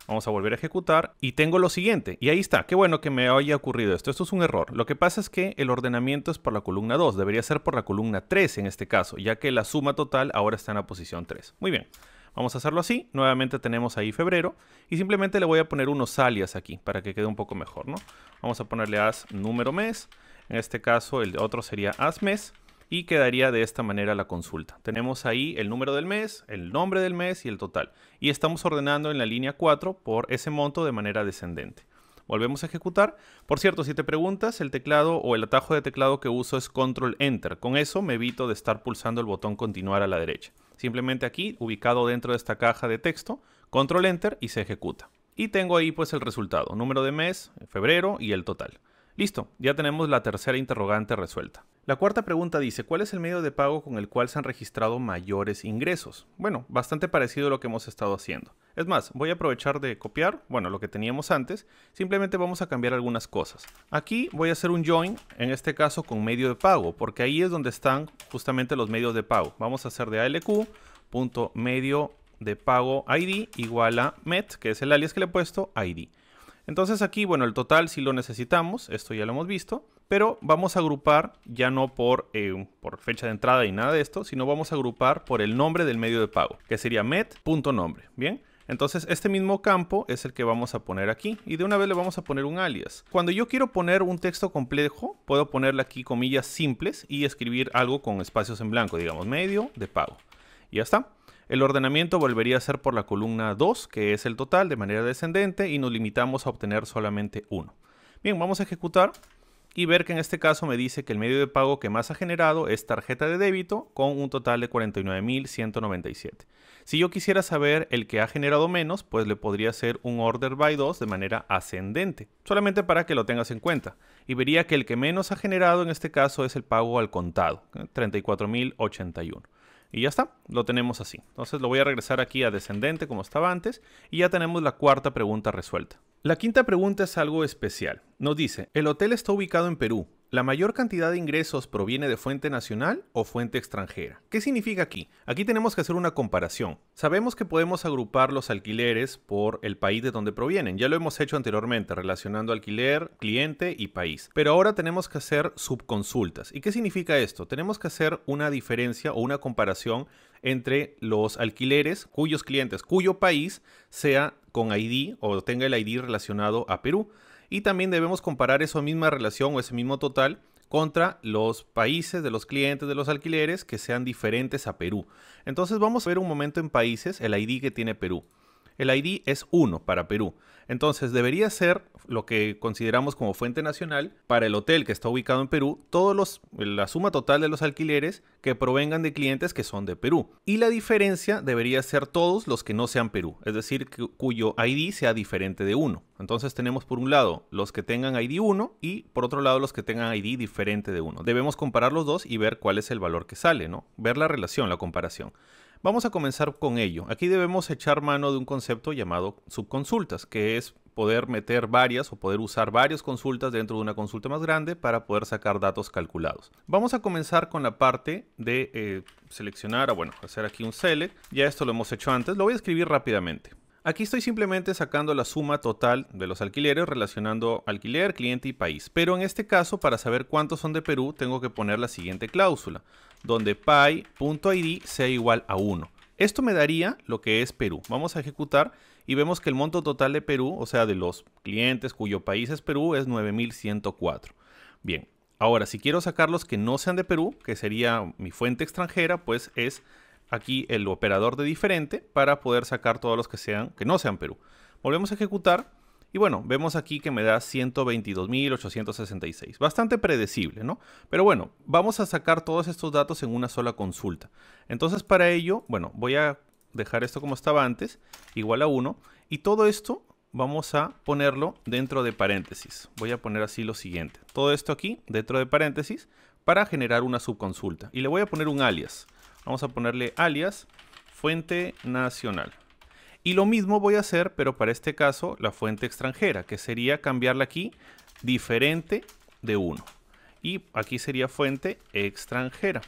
Vamos a volver a ejecutar y tengo lo siguiente. Y ahí está. Qué bueno que me haya ocurrido esto. Esto es un error. Lo que pasa es que el ordenamiento es por la columna 2. Debería ser por la columna 3 en este caso, ya que la suma total ahora está en la posición 3. Muy bien. Vamos a hacerlo así. Nuevamente tenemos ahí febrero. Y simplemente le voy a poner unos alias aquí para que quede un poco mejor, ¿no? Vamos a ponerle as número mes. En este caso el otro sería as mes. Y quedaría de esta manera la consulta. Tenemos ahí el número del mes, el nombre del mes y el total. Y estamos ordenando en la línea 4 por ese monto de manera descendente. Volvemos a ejecutar. Por cierto, si te preguntas, el teclado o el atajo de teclado que uso es Control Enter. Con eso me evito de estar pulsando el botón continuar a la derecha. Simplemente aquí, ubicado dentro de esta caja de texto, Control Enter y se ejecuta. Y tengo ahí pues el resultado, número de mes, febrero y el total. Listo, ya tenemos la tercera interrogante resuelta. La cuarta pregunta dice, ¿cuál es el medio de pago con el cual se han registrado mayores ingresos? Bueno, bastante parecido a lo que hemos estado haciendo. Es más, voy a aprovechar de copiar, bueno, lo que teníamos antes. Simplemente vamos a cambiar algunas cosas. Aquí voy a hacer un join, en este caso con medio de pago, porque ahí es donde están justamente los medios de pago. Vamos a hacer de ALQ.medio de pago ID igual a MET, que es el alias que le he puesto, ID. Entonces aquí, bueno, el total sí lo necesitamos, esto ya lo hemos visto, pero vamos a agrupar ya no por fecha de entrada y nada de esto, sino vamos a agrupar por el nombre del medio de pago, que sería met.nombre, ¿bien? Entonces este mismo campo es el que vamos a poner aquí y de una vez le vamos a poner un alias. Cuando yo quiero poner un texto complejo, puedo ponerle aquí comillas simples y escribir algo con espacios en blanco, digamos medio de pago. Y ya está. El ordenamiento volvería a ser por la columna 2, que es el total de manera descendente, y nos limitamos a obtener solamente 1. Bien, vamos a ejecutar y ver que en este caso me dice que el medio de pago que más ha generado es tarjeta de débito con un total de 49.197. Si yo quisiera saber el que ha generado menos, pues le podría hacer un order by 2 de manera ascendente, solamente para que lo tengas en cuenta. Y vería que el que menos ha generado en este caso es el pago al contado, 34.081. Y ya está, lo tenemos así. Entonces lo voy a regresar aquí a descendente como estaba antes y ya tenemos la cuarta pregunta resuelta. La quinta pregunta es algo especial. Nos dice, el hotel está ubicado en Perú. ¿La mayor cantidad de ingresos proviene de fuente nacional o fuente extranjera? ¿Qué significa aquí? Aquí tenemos que hacer una comparación. Sabemos que podemos agrupar los alquileres por el país de donde provienen. Ya lo hemos hecho anteriormente, relacionando alquiler, cliente y país. Pero ahora tenemos que hacer subconsultas. ¿Y qué significa esto? Tenemos que hacer una diferencia o una comparación entre los alquileres cuyos clientes, cuyo país sea con ID o tenga el ID relacionado a Perú. Y también debemos comparar esa misma relación o ese mismo total contra los países de los clientes de los alquileres que sean diferentes a Perú. Entonces vamos a ver un momento en países el ID que tiene Perú. El ID es 1 para Perú. Entonces debería ser lo que consideramos como fuente nacional para el hotel que está ubicado en Perú, la suma total de los alquileres que provengan de clientes que son de Perú. Y la diferencia debería ser todos los que no sean Perú, es decir, cuyo ID sea diferente de 1. Entonces tenemos por un lado los que tengan ID 1 y por otro lado los que tengan ID diferente de 1. Debemos comparar los dos y ver cuál es el valor que sale, ¿no? Ver la relación, la comparación. Vamos a comenzar con ello. Aquí debemos echar mano de un concepto llamado subconsultas, que es poder meter varias o poder usar varias consultas dentro de una consulta más grande para poder sacar datos calculados. Vamos a comenzar con la parte de seleccionar, hacer aquí un select. Ya esto lo hemos hecho antes, lo voy a escribir rápidamente. Aquí estoy simplemente sacando la suma total de los alquileres relacionando alquiler, cliente y país. Pero en este caso, para saber cuántos son de Perú, tengo que poner la siguiente cláusula, donde py.id sea igual a 1. Esto me daría lo que es Perú. Vamos a ejecutar y vemos que el monto total de Perú, o sea, de los clientes cuyo país es Perú, es 9.104. Bien, Ahora, si quiero sacar los que no sean de Perú, que sería mi fuente extranjera, pues es aquí el operador de diferente para poder sacar todos los que no sean Perú. Volvemos a ejecutar y bueno, vemos aquí que me da 122.866. Bastante predecible, ¿no? Pero bueno, vamos a sacar todos estos datos en una sola consulta. Entonces para ello, bueno, voy a dejar esto como estaba antes, igual a 1, y todo esto vamos a ponerlo dentro de paréntesis. Voy a poner así lo siguiente. Todo esto aquí dentro de paréntesis para generar una subconsulta. Y le voy a poner un alias. Vamos a ponerle alias fuente nacional. Y lo mismo voy a hacer, pero para este caso, la fuente extranjera, que sería cambiarla aquí diferente de 1. Y aquí sería fuente extranjera.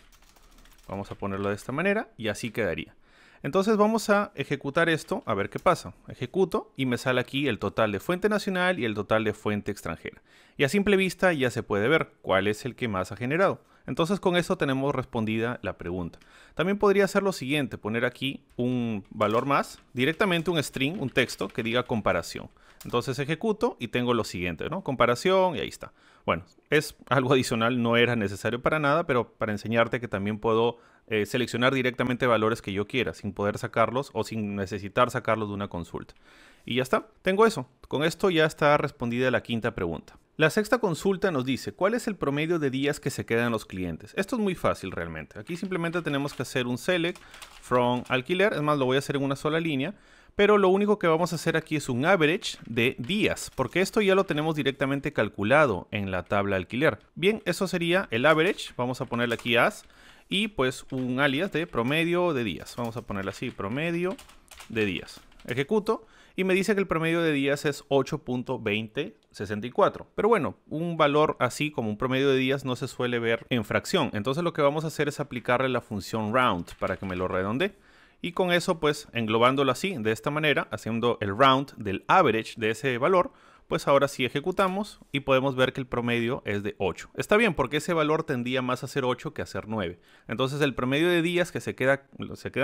Vamos a ponerlo de esta manera y así quedaría. Entonces vamos a ejecutar esto, a ver qué pasa. Ejecuto y me sale aquí el total de fuente nacional y el total de fuente extranjera. Y a simple vista ya se puede ver cuál es el que más ha generado. Entonces con esto tenemos respondida la pregunta. También podría hacer lo siguiente, poner aquí un valor más, directamente un string, un texto que diga comparación. Entonces ejecuto y tengo lo siguiente, ¿no? Comparación y ahí está. Bueno, es algo adicional, no era necesario para nada, pero para enseñarte que también puedo seleccionar directamente valores que yo quiera, sin poder sacarlos o sin necesitar sacarlos de una consulta. Y ya está, tengo eso. Con esto ya está respondida la quinta pregunta. La sexta consulta nos dice, ¿cuál es el promedio de días que se quedan los clientes? Esto es muy fácil realmente. Aquí simplemente tenemos que hacer un select from alquiler, es más, lo voy a hacer en una sola línea, pero lo único que vamos a hacer aquí es un average de días, porque esto ya lo tenemos directamente calculado en la tabla alquiler. Bien, eso sería el average, vamos a ponerle aquí as, y pues un alias de promedio de días. Vamos a ponerle así, promedio de días. Ejecuto y me dice que el promedio de días es 8.2064. Pero bueno, un valor así como un promedio de días no se suele ver en fracción. Entonces lo que vamos a hacer es aplicarle la función round para que me lo redondee. Y con eso, pues englobándolo así, de esta manera, haciendo el round del average de ese valor, pues ahora sí ejecutamos y podemos ver que el promedio es de 8. Está bien porque ese valor tendía más a ser 8 que a ser 9. Entonces el promedio de días que se quedan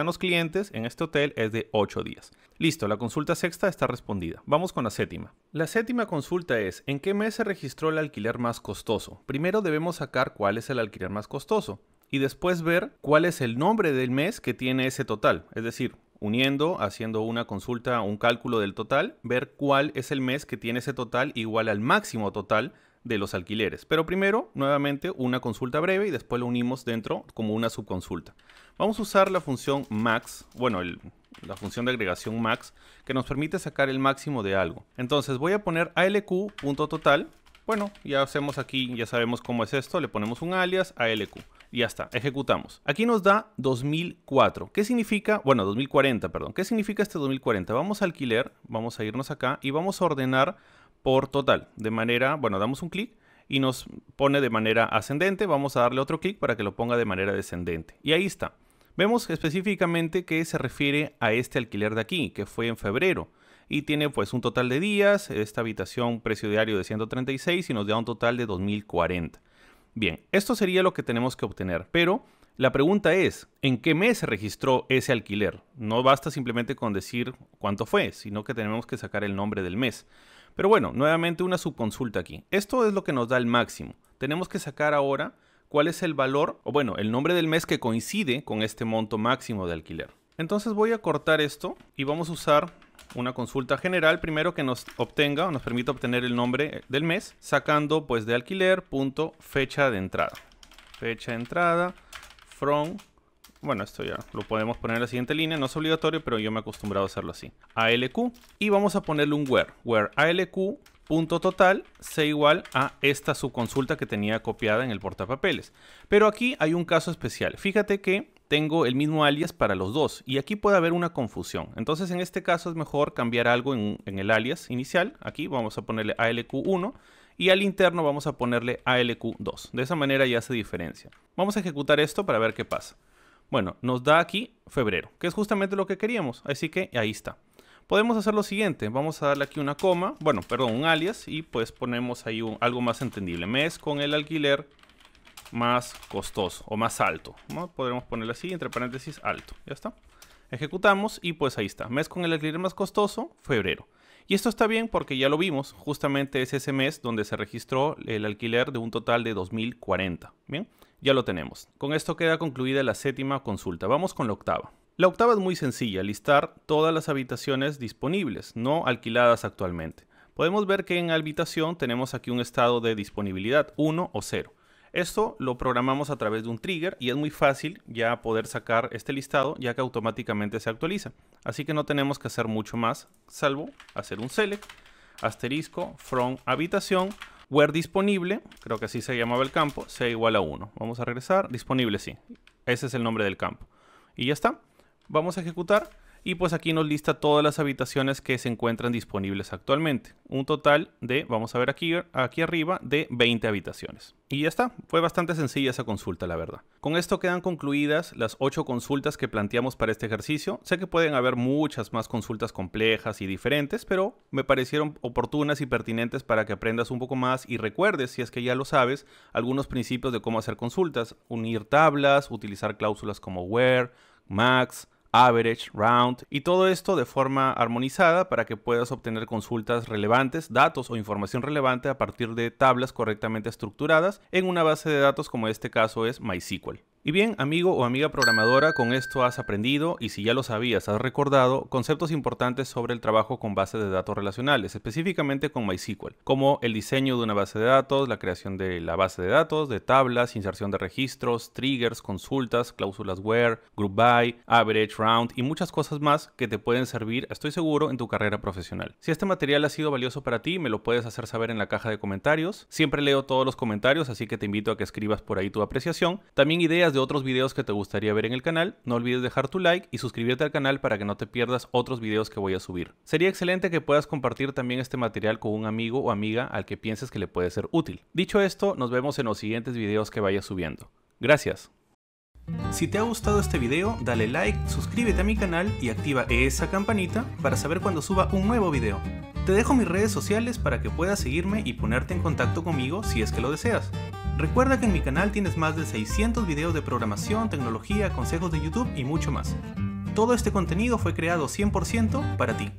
los clientes en este hotel es de 8 días. Listo, la consulta sexta está respondida. Vamos con la séptima. La séptima consulta es, ¿en qué mes se registró el alquiler más costoso? Primero debemos sacar cuál es el alquiler más costoso y después ver cuál es el nombre del mes que tiene ese total. Es decir, uniendo, haciendo una consulta, un cálculo del total, ver cuál es el mes que tiene ese total igual al máximo total de los alquileres. Pero primero, nuevamente, una consulta breve y después lo unimos dentro como una subconsulta. Vamos a usar la función max, bueno, la función de agregación max, que nos permite sacar el máximo de algo. Entonces voy a poner alq.total. Bueno, ya hacemos aquí, ya sabemos cómo es esto, le ponemos un alias alq. Y ya está, ejecutamos. Aquí nos da 2004. ¿Qué significa? Bueno, 2040, perdón. ¿Qué significa este 2040? Vamos a alquiler, vamos a irnos acá y vamos a ordenar por total. De manera, bueno, damos un clic y nos pone de manera ascendente. Vamos a darle otro clic para que lo ponga de manera descendente. Y ahí está. Vemos específicamente que se refiere a este alquiler de aquí, que fue en febrero. Y tiene pues un total de días, esta habitación precio diario de 136 y nos da un total de 2040. Bien, esto sería lo que tenemos que obtener, pero la pregunta es, ¿en qué mes se registró ese alquiler? No basta simplemente con decir cuánto fue, sino que tenemos que sacar el nombre del mes. Pero bueno, nuevamente una subconsulta aquí. Esto es lo que nos da el máximo. Tenemos que sacar ahora cuál es el valor, o bueno, el nombre del mes que coincide con este monto máximo de alquiler. Entonces voy a cortar esto y vamos a usar una consulta general primero que nos obtenga o nos permita obtener el nombre del mes sacando pues de alquiler punto fecha de entrada from, bueno, esto ya lo podemos poner en la siguiente línea, no es obligatorio pero yo me he acostumbrado a hacerlo así, alq, y vamos a ponerle un where alq.total sea igual a esta subconsulta que tenía copiada en el portapapeles. Pero aquí hay un caso especial, fíjate que tengo el mismo alias para los dos y aquí puede haber una confusión. Entonces en este caso es mejor cambiar algo en el alias inicial. Aquí vamos a ponerle alq1 y al interno vamos a ponerle alq2. De esa manera ya se diferencia. Vamos a ejecutar esto para ver qué pasa. Bueno, nos da aquí febrero, que es justamente lo que queríamos. Así que ahí está. Podemos hacer lo siguiente. Vamos a darle aquí una coma, bueno, perdón, un alias y pues ponemos ahí algo más entendible. Mes con el alquiler más costoso o más alto, ¿no? Podremos ponerlo así, entre paréntesis, alto. Ya está. Ejecutamos y pues ahí está. Mes con el alquiler más costoso, febrero. Y esto está bien porque ya lo vimos, justamente es ese mes donde se registró el alquiler de un total de 2040. Bien, ya lo tenemos. Con esto queda concluida la 7ª consulta. Vamos con la 8ª. La 8ª es muy sencilla, listar todas las habitaciones disponibles, no alquiladas actualmente. Podemos ver que en habitación tenemos aquí un estado de disponibilidad, 1 o 0. Esto lo programamos a través de un trigger y es muy fácil ya poder sacar este listado ya que automáticamente se actualiza. Así que no tenemos que hacer mucho más, salvo hacer un select, asterisco, from habitación, where disponible, creo que así se llamaba el campo, sea igual a 1. Vamos a regresar, disponible sí, ese es el nombre del campo. Y ya está, vamos a ejecutar. Y pues aquí nos lista todas las habitaciones que se encuentran disponibles actualmente. Un total de, vamos a ver aquí arriba, de 20 habitaciones. Y ya está, fue bastante sencilla esa consulta, la verdad. Con esto quedan concluidas las 8 consultas que planteamos para este ejercicio. Sé que pueden haber muchas más consultas complejas y diferentes, pero me parecieron oportunas y pertinentes para que aprendas un poco más y recuerdes, si es que ya lo sabes, algunos principios de cómo hacer consultas. Unir tablas, utilizar cláusulas como where, max, average, round y todo esto de forma armonizada para que puedas obtener consultas relevantes, datos o información relevante a partir de tablas correctamente estructuradas en una base de datos como este caso es MySQL. Y bien, amigo o amiga programadora, con esto has aprendido y si ya lo sabías, has recordado conceptos importantes sobre el trabajo con bases de datos relacionales, específicamente con MySQL, como el diseño de una base de datos, la creación de la base de datos, de tablas, inserción de registros, triggers, consultas, cláusulas where, group by, average, round y muchas cosas más que te pueden servir, estoy seguro, en tu carrera profesional. Si este material ha sido valioso para ti, me lo puedes hacer saber en la caja de comentarios. Siempre leo todos los comentarios, así que te invito a que escribas por ahí tu apreciación. También ideas de otros videos que te gustaría ver en el canal. No olvides dejar tu like y suscribirte al canal para que no te pierdas otros videos que voy a subir. Sería excelente que puedas compartir también este material con un amigo o amiga al que pienses que le puede ser útil. Dicho esto, nos vemos en los siguientes videos que vaya subiendo. Gracias. Si te ha gustado este video, dale like, suscríbete a mi canal y activa esa campanita para saber cuando suba un nuevo video. Te dejo mis redes sociales para que puedas seguirme y ponerte en contacto conmigo si es que lo deseas. Recuerda que en mi canal tienes más de 600 videos de programación, tecnología, consejos de YouTube y mucho más. Todo este contenido fue creado 100% para ti.